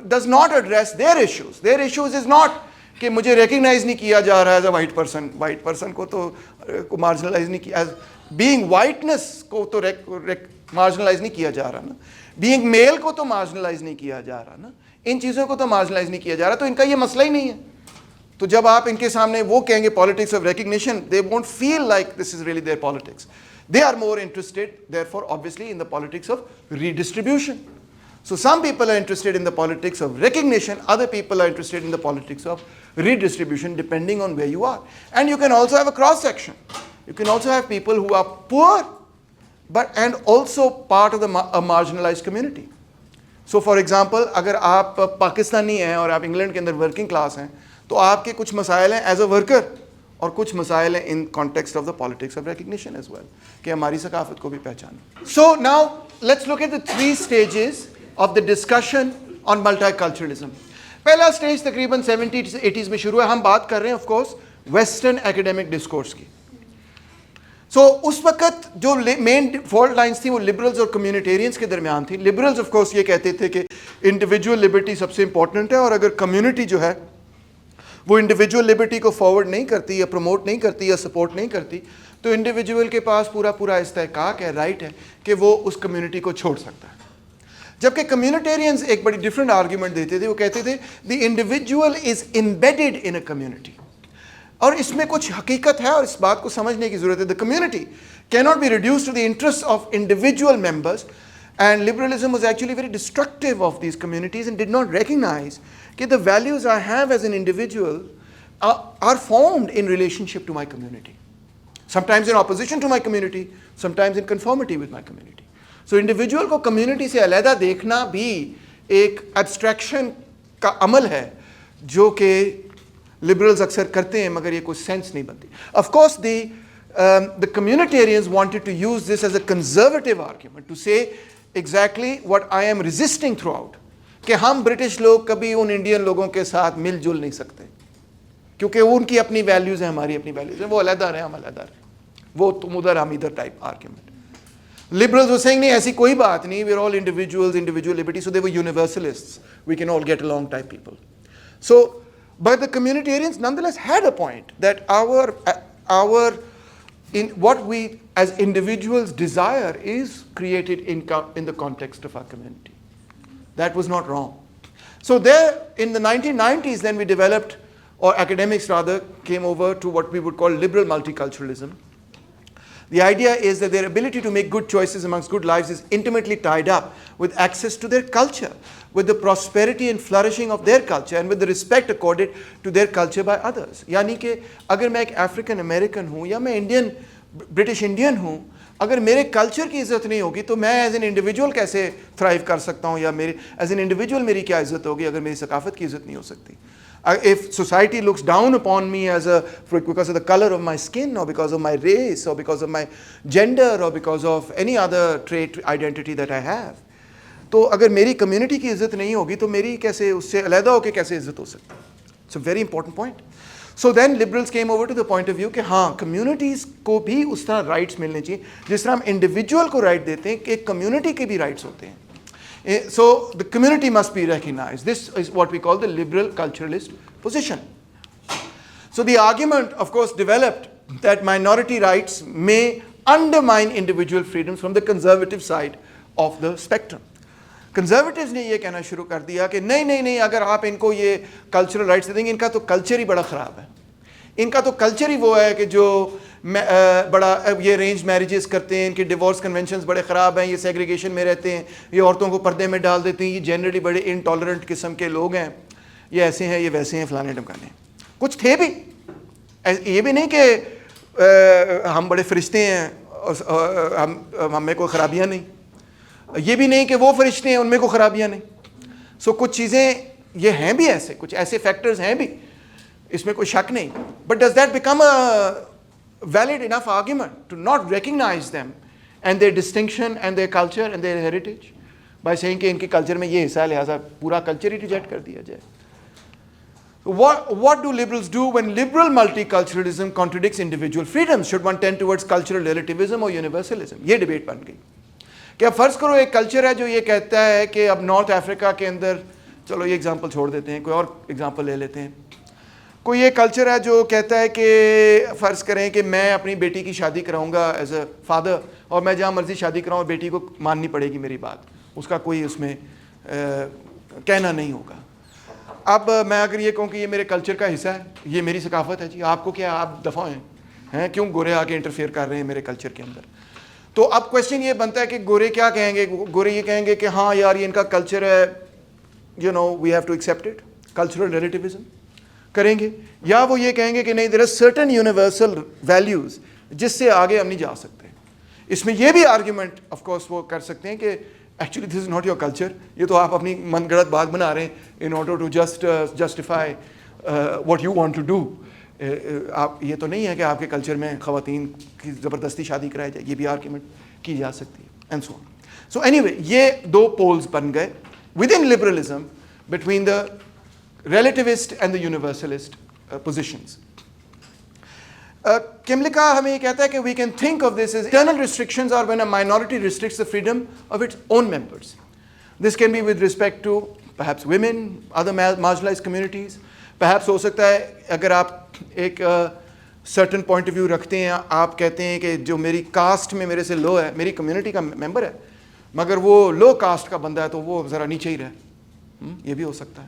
does not address their issues. Their issues is not کہ مجھے recognise نہیں کیا جا رہا ہے as a white person. White person کو تو marginalise نہیں کیا, ایز بینگ وائٹنس کو تو مارجنلائز نہیں کیا جا رہا نا, بینگ میل کو تو مارجنلائز نہیں کیا جا رہا نا, ان چیزوں کو تو مارجنلائز نہیں کیا جا رہا, تو ان کا یہ مسئلہ ہی نہیں ہے. تو جب آپ ان کے سامنے وہ کہیں گے politics of recognition, they won't feel like this is really their politics. They are more interested, therefore, obviously, in the politics of redistribution. So some people are interested in the politics of recognition, other people are interested in the politics of redistribution, depending on where you are. And you can also have a cross section. You can also have people who are poor, and also part of a marginalized community. So for example, اگر آپ پاکستانی ہیں اور آپ England کے اندر working class ہیں, تو آپ کے کچھ مسائل ہیں ایز اے ورکر, اور کچھ مسائل ہیں in context of the politics of recognition as well, کہ ہماری ثقافت کو بھی پہچانا. So now let's look at the 3 stages of the discussion on multiculturalism. پہلا اسٹیج تقریباً 70s 80s میں شروع ہے. ہم بات کر رہے ہیں آف کورس ویسٹرن ایکیڈیمک ڈسکورس کی. سو اس وقت جو مین فالٹ لائنس تھیں وہ لبرلز اور کمیونٹیرینس کے درمیان تھیں. لبرلز آف کورس یہ کہتے تھے کہ انڈیویجول لبرٹی سب سے امپورٹنٹ ہے, اور اگر کمیونٹی جو ہے وہ انڈیویجول لبرٹی کو فارورڈ نہیں کرتی, یا پروموٹ نہیں کرتی, یا سپورٹ نہیں کرتی, تو انڈیویجول کے پاس پورا استحقاق ہے, رائٹ ہے کہ وہ اس کمیونٹی کو چھوڑ سکتا ہے. جبکہ کمیونٹیرینز ایک بڑی ڈفرینٹ آرگیومنٹ دیتے تھے. وہ کہتے تھے the individual is embedded in a community. اور اس میں کچھ حقیقت ہے اور اس بات کو سمجھنے کی ضرورت ہے. The community cannot be reduced to the interests of individual members, and liberalism was actually very destructive of these communities and did not recognize that the values I have as an individual are formed in relationship to my community. Sometimes in opposition to my community, sometimes in conformity with my community. So individual کو community سے علیحدہ دیکھنا بھی ایک abstraction کا عمل ہے جو کہ liberals اکثر کرتے ہیں مگر یہ کوئی sense نہیں بنتی. Of course the communitarians wanted to use this as a conservative argument to say exactly what I am resisting throughout, کہ ہم برٹش لوگ کبھی ان انڈین لوگوں کے ساتھ مل جل نہیں سکتے کیونکہ ان کی اپنی ویلیوز ہیں, ہماری اپنی ویلیوز ہیں, وہ علیحدہ رہیں ہم علیحدہ رہیں, وہ تم ادھر ہم ادھر type argument. Liberals were saying نہیں ایسی کوئی بات نہیں, we're all individuals, individual liberty, so they were universalists, we can all get along type people. So but the communitarians nonetheless had a point that our in what we as individuals desire is created in the context of our community. That was not wrong. So there in the 1990s then we developed, or academics rather, came over to what we would call liberal multiculturalism. The idea is that their ability to make good choices amongst good lives is intimately tied up with access to their culture, with the prosperity and flourishing of their culture, and with the respect accorded to their culture by others. یعنی کہ اگر میں ایک African American ہوں یا میں Indian British Indian ہوں, اگر میرے کلچر کی عزت نہیں ہوگی تو میں ایز این انڈیویجول کیسے تھرائیو کر سکتا ہوں, یا میری ایز این انڈیویجول میری کیا عزت ہوگی اگر میری ثقافت کی عزت نہیں ہو سکتی. If society looks down upon me because of the color of my skin, or because of my race, or because of my gender, or because of any other trait identity that I have, تو اگر میری community کی عزت نہیں ہوگی تو میری کیسے اس سے علیحدہ ہو کے کیسے عزت ہو سکتی. It's a very important point. So then liberals came over to the point of view کہ ہاں کمیونٹیز کو بھی اس طرح رائٹس ملنے چاہیے جس طرح ہم انڈیویجول کو رائٹ دیتے ہیں کہ ایک کمیونٹی کے بھی رائٹس ہوتے ہیں. So the community must be recognized. This is what we call the liberal culturalist position. So the argument of course developed that minority rights may undermine individual freedoms from the conservative side of the spectrum. Conservatives نے یہ کہنا شروع کر دیا کہ نہیں اگر آپ ان کو یہ کلچرل رائٹس دیں گے, ان کا تو کلچر ہی بڑا خراب ہے, ان کا تو کلچر ہی وہ ہے کہ جو بڑا یہ ارینج میریجز کرتے ہیں, ان کے ڈیورس کنونشنز بڑے خراب ہیں, یہ سیگریگیشن میں رہتے ہیں, یہ عورتوں کو پردے میں ڈال دیتے ہیں, یہ جنرلی بڑے انٹالرنٹ قسم کے لوگ ہیں, یہ ایسے ہیں, یہ ویسے ہیں, فلانے ڈمکانے. کچھ تھے بھی, یہ بھی نہیں کہ ہم بڑے فرشتے ہیں اور ہم میں کوئی خرابیاں نہیں, یہ بھی نہیں کہ وہ فرشتے ہیں ان میں کوئی خرابیاں نہیں. سو کچھ چیزیں یہ ہیں بھی ایسے, کچھ ایسے فیکٹرز ہیں بھی, اس میں کوئی شک نہیں. But does that become a valid enough argument to not recognize them and their distinction and their culture and their heritage by saying کہ ان کے کلچر میں یہ حصہ ہے لہٰذا پورا کلچر ہی ریجیکٹ کر دیا جائے. What do liberals do when liberal multiculturalism contradicts individual freedoms? Should one tend towards cultural relativism or universalism? یہ ڈیبیٹ بن گئی کہ اب فرض کرو ایک کلچر ہے جو یہ کہتا ہے کہ اب نارتھ افریقہ کے اندر, چلو یہ ایگزامپل چھوڑ دیتے ہیں, کوئی اور ایگزامپل لے لیتے ہیں. کوئی یہ کلچر ہے جو کہتا ہے کہ فرض کریں کہ میں اپنی بیٹی کی شادی کراؤں گا ایز اے فادر, اور میں جہاں مرضی شادی کراؤں, بیٹی کو ماننی پڑے گی میری بات, اس کا کوئی اس میں کہنا نہیں ہوگا. اب میں اگر یہ کہوں کہ یہ میرے کلچر کا حصہ ہے, یہ میری ثقافت ہے, جی آپ کو کیا, آپ دفعہ ہیں کیوں گورے آ کے انٹرفیئر کر رہے ہیں میرے کلچر کے اندر. تو اب کویشچن یہ بنتا ہے کہ گورے کیا کہیں گے, گورے یہ کہیں گے کہ ہاں یار یہ ان کا کلچر ہے, you know we have to accept it, cultural relativism کریں گے, یا وہ یہ کہیں گے کہ نہیں there are certain universal values جس سے آگے ہم نہیں جا سکتے. اس میں یہ بھی آرگیومنٹ آف کورس وہ کر سکتے ہیں کہ actually this is not your culture, یہ تو آپ اپنی من گڑت بات بنا رہے ہیں in order to justify what you want to do. آپ یہ تو نہیں ہے کہ آپ کے کلچر میں خواتین کی زبردستی شادی کرائی جائے, یہ بھی آرگیومنٹ کی جا سکتی ہے and so on. So any way یہ دو پولز بن گئے with in liberalism between the relativist and the universalist positions. Kimlicka ہمیں یہ کہتا ہے کہ we can think of this as internal restrictions are when a minority restricts the freedom of its own members. This can be with respect to perhaps women, other marginalized communities. Perhaps ہو سکتا ہے اگر آپ ایک certain point of view رکھتے ہیں, آپ کہتے ہیں کہ جو میری کاسٹ میں میرے سے لو ہے, میری کمیونٹی کا ممبر ہے مگر وہ لو کاسٹ کا بندہ ہے تو وہ ذرا نیچے ہی رہے, یہ بھی ہو سکتا ہے.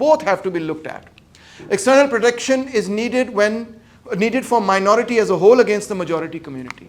Both have to be looked at. External protection is needed for minority as a whole against the majority community.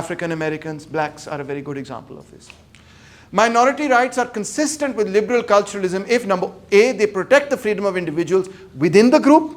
African Americans, blacks are a very good example of this. Minority rights are consistent with liberal culturalism if number A, they protect the freedom of individuals within the group,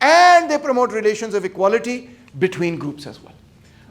and they promote relations of equality between groups as well.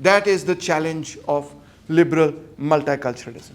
That is the challenge of liberal multiculturalism.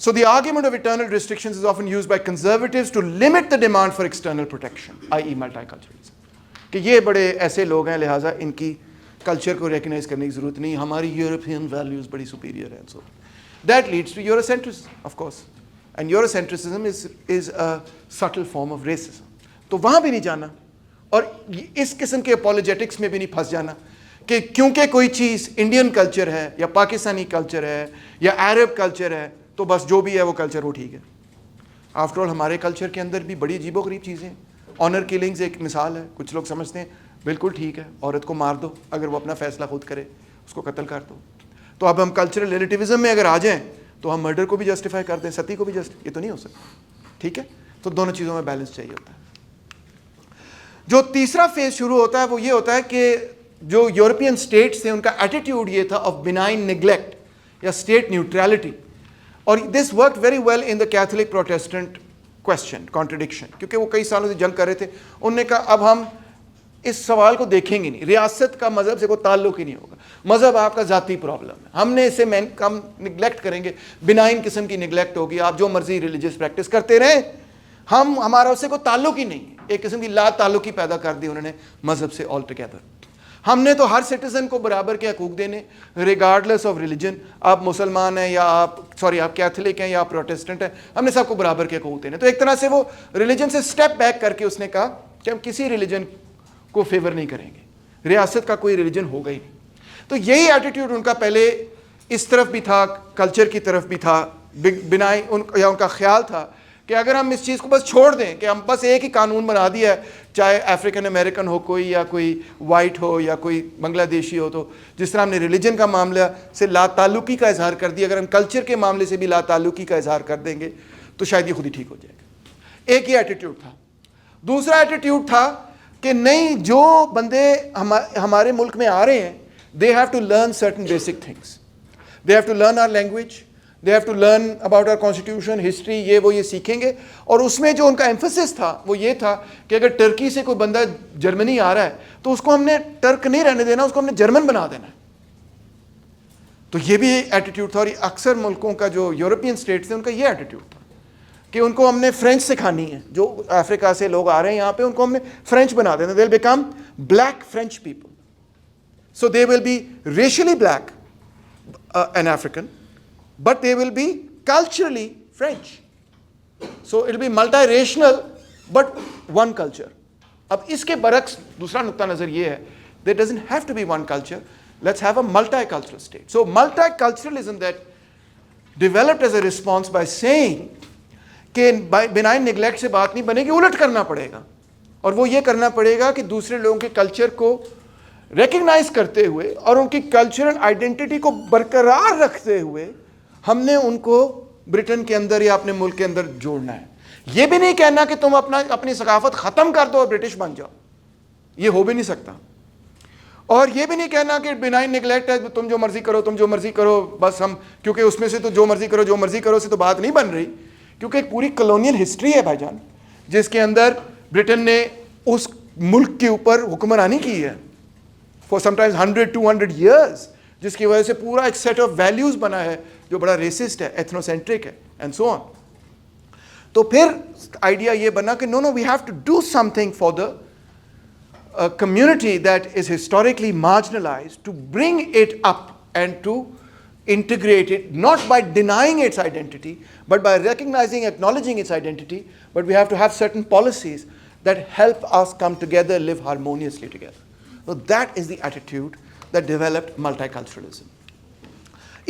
So the argument of eternal restrictions is often used by conservatives to limit the demand for external protection, i.e. multiculturalism. کہ یہ بڑے ایسے لوگ ہیں لہٰذا ان کی culture کو recognise کرنے کی ضرورت نہیں, ہماری یورپین ویلیوز بڑی سپیریئر ہیں. So that leads to Eurocentrism of course, and Eurocentrism is a subtle form of racism. تو وہاں بھی نہیں جانا اور اس قسم کے اپولوجیٹکس میں بھی نہیں پھنس جانا کہ کیونکہ کوئی چیز انڈین کلچر ہے یا پاکستانی کلچر ہے یا عرب کلچر ہے تو بس جو بھی ہے وہ کلچر وہ ٹھیک ہے. آفٹر آل ہمارے کلچر کے اندر بھی بڑی عجیب و غریب چیزیں ہیں. آنر کلنگز ایک مثال ہے. کچھ لوگ سمجھتے ہیں بالکل ٹھیک ہے, عورت کو مار دو, اگر وہ اپنا فیصلہ خود کرے اس کو قتل کر دو. تو اب ہم کلچرل ریلیٹیوزم میں اگر آ جائیں تو ہم مرڈر کو بھی جسٹیفائی کر دیں, ستی کو بھی یہ تو نہیں ہو سکتا. ٹھیک ہے, تو دونوں چیزوں میں بیلنس چاہیے ہوتا ہے. جو تیسرا فیز شروع ہوتا ہے وہ یہ ہوتا ہے کہ جو یورپین اسٹیٹس تھے ان کا ایٹیٹیوڈ یہ تھا آف بینائن نیگلیکٹ یا اسٹیٹ نیوٹرلٹی, اور this work very well in the Catholic Protestant question contradiction, کیونکہ وہ کئی سالوں سے جنگ کر رہے تھے. انہوں نے کہا اب ہم اس سوال کو دیکھیں گے نہیں, ریاست کا مذہب سے کوئی تعلق ہی نہیں ہوگا, مذہب آپ کا ذاتی پرابلم ہے, ہم نے اسے ہم نگلیکٹ کریں گے, بنائن قسم کی نگلیکٹ ہوگی, آپ جو مرضی ریلیجیس پریکٹس کرتے رہیں, ہمارا اس سے کوئی تعلق ہی نہیں. ایک قسم کی لا تعلقی پیدا کر دی انہوں نے مذہب سے آل ٹوگیدر. ہم نے تو ہر سٹیزن کو برابر کے حقوق دینے ریگارڈلیس آف ریلیجن, آپ مسلمان ہیں یا آپ کیتھولک ہیں یا آپ پروٹیسٹنٹ ہیں, ہم نے سب کو برابر کے حقوق دینے. تو ایک طرح سے وہ ریلیجن سے اسٹیپ بیک کر کے اس نے کہا کہ ہم کسی ریلیجن کو فیور نہیں کریں گے, ریاست کا کوئی ریلیجن ہوگا ہی نہیں. تو یہی ایٹیٹیوڈ ان کا پہلے اس طرف بھی تھا, کلچر کی طرف بھی تھا, بنائی ان کا خیال تھا کہ اگر ہم اس چیز کو بس چھوڑ دیں کہ ہم بس ایک ہی قانون بنا دیا ہے, چاہے افریقن امریکن ہو کوئی یا کوئی وائٹ ہو یا کوئی بنگلہ دیشی ہو, تو جس طرح ہم نے ریلیجن کا معاملہ سے لا تعلقی کا اظہار کر دیا, اگر ہم کلچر کے معاملے سے بھی لا تعلقی کا اظہار کر دیں گے تو شاید یہ خود ہی ٹھیک ہو جائے گا. ایک ہی ایٹیٹیوڈ تھا. دوسرا ایٹیٹیوڈ تھا کہ نہیں, جو بندے ہمارے ملک میں آ رہے ہیں they have to learn certain basic things. They have to learn our language, they have to learn about our constitution, history, یہ سیکھیں گے. اور اس میں جو ان کا ایمفسس تھا وہ یہ تھا کہ اگر ٹرکی سے کوئی بندہ جرمنی آ رہا ہے تو اس کو ہم نے ٹرک نہیں رہنے دینا, اس کو ہم نے جرمن بنا دینا ہے. تو یہ بھی ایٹیٹیوڈ تھا, اور اکثر ملکوں کا جو یورپین اسٹیٹس تھے ان کا یہ ایٹیٹیوڈ تھا کہ ان کو ہم نے فرینچ سکھانی ہے. جو افریقہ سے لوگ آ رہے ہیں یہاں پہ ان کو ہم نے فرینچ بنا دینا. They will become black French people. So they will be racially black and African, but they will be culturally French. So it will be multiracial but one culture. اب اس کے برعکس دوسرا نقطہ نظر یہ ہے, there doesn't have to be one culture. Let's have a multicultural state. So multiculturalism that developed as a response by saying کہ benign neglect سے بات نہیں بنے گی, الٹ کرنا پڑے گا, اور وہ یہ کرنا پڑے گا کہ دوسرے لوگوں کے کلچر کو ریکگنائز کرتے ہوئے اور ان کی کلچرل آئیڈینٹی کو برقرار رکھتے ہوئے ہم نے ان کو برٹن کے اندر یا اپنے ملک کے اندر جوڑنا ہے. یہ بھی نہیں کہنا کہ تم اپنی ثقافت ختم کر دو اور برٹش بن جاؤ, یہ ہو بھی نہیں سکتا. اور یہ بھی نہیں کہنا کہ بینائن نیگلیکٹ ہے, تم جو مرضی کرو, تم جو مرضی کرو, بس ہم کیونکہ اس میں سے تو جو مرضی کرو سے تو بات نہیں بن رہی, کیونکہ ایک پوری کلونیل ہسٹری ہے بھائی جان جس کے اندر برٹن نے اس ملک کے اوپر حکمرانی کی ہے for sometimes 100-200 years, جس کی وجہ سے پورا ایک سیٹ آف ویلیوز بنا ہے جو بڑا ریسسٹ ہے, ایتھنوسینٹرک ہے, اینڈ سو آن. تو پھر آئیڈیا یہ بنا کہ no we have to do something for the community that is historically marginalized, to bring it up and to integrate it, not by denying its identity, but by recognizing, acknowledging its identity, but we have to have certain policies that help us come together, live harmoniously together. So that is the attitude that developed multiculturalism.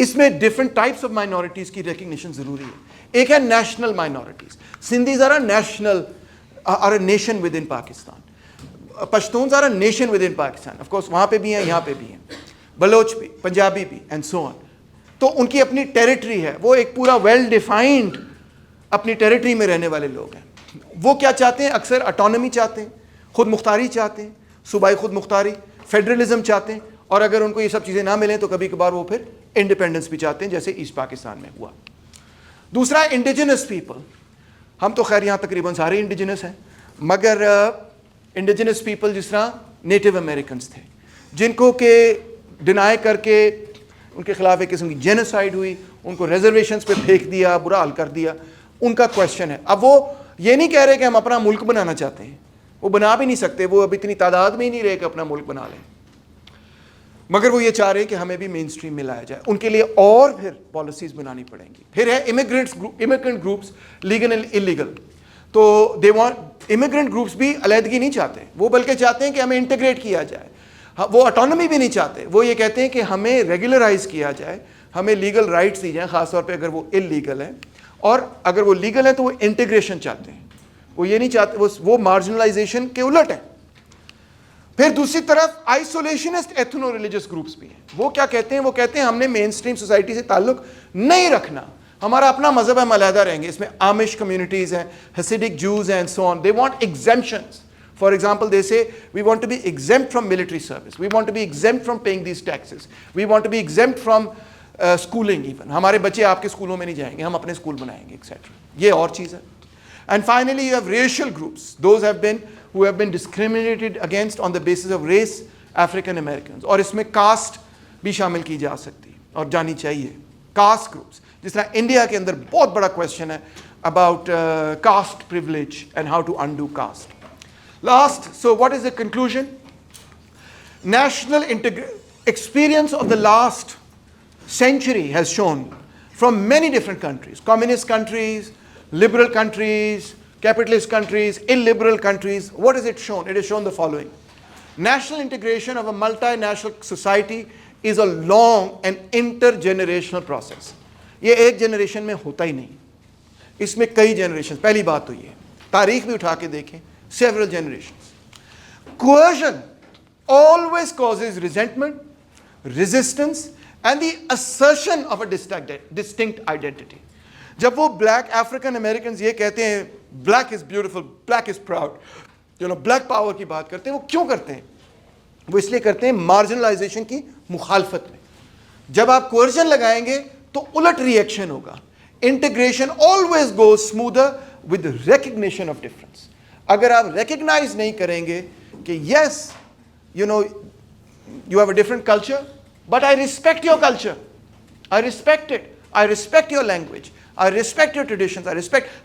اس میں different types of minorities کی recognition ضروری ہے. ایک ہے national minorities. Sindhis are a national are a nation within Pakistan. Pashtuns are a nation within Pakistan. Of course وہاں پہ بھی ہیں, یہاں پہ بھی ہیں, بلوچ بھی, پنجابی بھی, اینڈ سو آن. تو ان کی اپنی ٹیریٹری ہے, وہ ایک پورا ویل ڈیفائنڈ اپنی ٹیریٹری میں رہنے والے لوگ ہیں. وہ کیا چاہتے ہیں؟ اکثر اٹانومی چاہتے ہیں, خود مختاری چاہتے ہیں, صوبائی خود مختاری, فیڈرلزم چاہتے ہیں, اور اگر ان کو یہ سب چیزیں نہ ملیں تو کبھی کبھار وہ پھر انڈیپینڈنس بھی چاہتے ہیں, جیسے ایسٹ پاکستان میں ہوا. دوسرا انڈیجنس پیپل. ہم تو خیر یہاں تقریباً سارے انڈیجنس ہیں, مگر انڈیجنس پیپل جس طرح نیٹو امریکنس تھے, جن کو کہ ڈینائی کر کے ان کے خلاف ایک قسم کی جینوسائڈ ہوئی, ان کو ریزرویشنز پہ پھینک دیا, برا حال کر دیا. ان کا کویشچن ہے. اب وہ یہ نہیں کہہ رہے کہ ہم اپنا ملک بنانا چاہتے ہیں, وہ بنا بھی نہیں سکتے, وہ اب اتنی تعداد میں ہی نہیں رہے کہ اپنا ملک بنا لیں, مگر وہ یہ چاہ رہے ہیں کہ ہمیں بھی مین اسٹریم میں لایا جائے. ان کے لیے اور پھر پالیسیز بنانی پڑیں گی. پھر ہے immigrant groups, legal and illegal. تو دے وانٹ امیگرنٹ گروپس بھی علیحدگی نہیں چاہتے, وہ بلکہ چاہتے ہیں کہ ہمیں انٹیگریٹ کیا جائے. وہ اٹانومی بھی نہیں چاہتے, وہ یہ کہتے ہیں کہ ہمیں ریگولرائز کیا جائے, ہمیں لیگل رائٹس دی جائیں, خاص طور پہ اگر وہ انلیگل ہیں, اور اگر وہ لیگل ہیں تو وہ انٹیگریشن چاہتے ہیں. وہ یہ نہیں چاہتے, وہ مارجنلائزیشن کے الٹ ہیں. پھر دوسری طرف آئسولیشنسٹ ایتھنو ریلیجس گروپس بھی ہیں. وہ کیا کہتے ہیں؟ وہ کہتے ہیں ہم نے مین اسٹریم سوسائٹی سے تعلق نہیں رکھنا, ہمارا اپنا مذہب ہے, ہم علیحدہ رہیں گے. اس میں آمش کمیونٹیز ہیں, ہیسیڈک جوز ہیں, and so on. They want exemptions. For example, they say, we want to be exempt from military service. We want to be exempt from paying these taxes. We want to be exempt from schooling even. ہمارے بچے آپ کے اسکولوں میں نہیں جائیں گے, ہم اپنے اسکول بنائیں گے, etc. یہ اور چیز ہے. And finally, you have racial groups. Those who have been discriminated against on the basis of race, African Americans. اور اس میں کاسٹ بھی شامل کی جا سکتی اور جانی چاہیے. کاسٹ گروپس, جس طرح انڈیا کے اندر بہت بڑا کویشچن ہے about caste privilege and how to undo caste. Last, so what is the conclusion? National experience of the last century has shown from many different countries, communist countries, liberal countries, capitalist countries, illiberal countries. What has it shown? It has shown the following. National integration of a multinational society is a long and intergenerational process. یہ ایک generation میں ہوتا ہی نہیں, اس میں کئی generation. پہلی بات تو یہ, تاریخ بھی اٹھا کے دیکھیں, several generations. Coercion always causes resentment, resistance, and the assertion of a distinct identity. جب وہ black African Americans یہ کہتے ہیں black is beautiful, black is proud, black power کی بات کرتے ہیں, وہ کیوں کرتے ہیں؟ وہ اس لیے کرتے ہیں marginalization کی مخالفت میں. جب آپ coercion لگائیں گے تو الٹ ریئیکشن ہوگا. Integration always goes smoother with recognition of difference. اگر آپ ریکگنائز نہیں کریں گے کہ yes you have a different culture, but I respect your culture, I respect it, I respect your language, I respect your traditions, I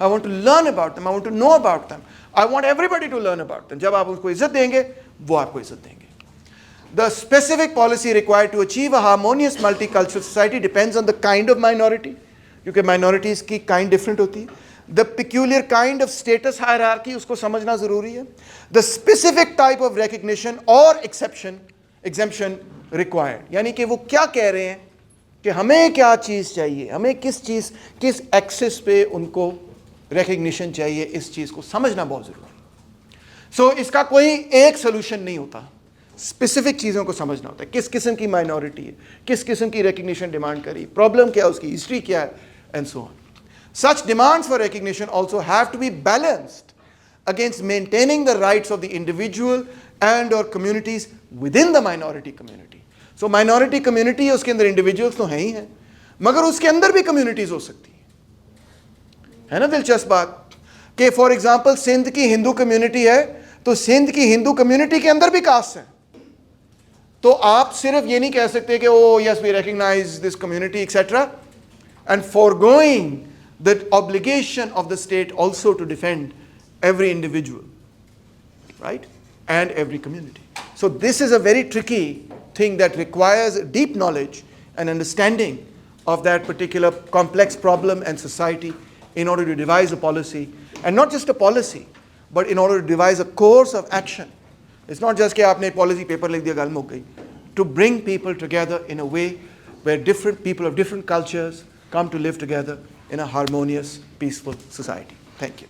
want to learn about them, I want to know about them, I want everybody to learn about them. جب آپ اس کو عزت دیں گے, وہ آپ کو عزت دیں گے. The specific policy required to achieve a harmonious multicultural society depends on the kind of minority, کیونکہ minorities کی kind different ہوتی ہے. The peculiar kind of status hierarchy, اس کو سمجھنا ضروری ہے. The specific type of recognition or exemption required. یعنی کہ وہ کیا کہہ رہے ہیں کہ ہمیں کیا چیز چاہیے, ہمیں کس ایکسس پہ ان کو ریکگنیشن چاہیے, اس چیز کو سمجھنا بہت ضروری ہے. سو اس کا کوئی ایک سلوشن نہیں ہوتا, اسپیسیفک چیزوں کو سمجھنا ہوتا ہے. کس قسم کی مائنورٹی ہے, کس قسم کی ریکگنیشن ڈیمانڈ کری, پرابلم کیا ہے, اس کی ہسٹری کیا ہے, and so on. Such demands for recognition also have to be balanced against maintaining the rights of the individual and or communities within the minority community. So minority community اس کے اندر individuals تو ہیں ہی ہیں, مگر اس کے اندر بھی communities ہو سکتی ہیں. ہے نا دلچسپ بات کہ فار ایگزامپل سندھ کی ہندو کمیونٹی ہے, تو سندھ کی ہندو کمیونٹی کے اندر بھی کاسٹ ہیں. تو آپ صرف یہ نہیں کہہ سکتے کہ oh yes we recognize this community etc. and foregoing the obligation of the state also to defend every individual, right, and every community. So this is a very tricky thing that requires deep knowledge and understanding of that particular complex problem and society in order to devise a policy, and not just a policy, but in order to devise a course of action. It's not just کہ آپ نے policy paper لکھ دیا گل مک گئی. To bring people together in a way where different people of different cultures come to live together in a harmonious, peaceful society. Thank you.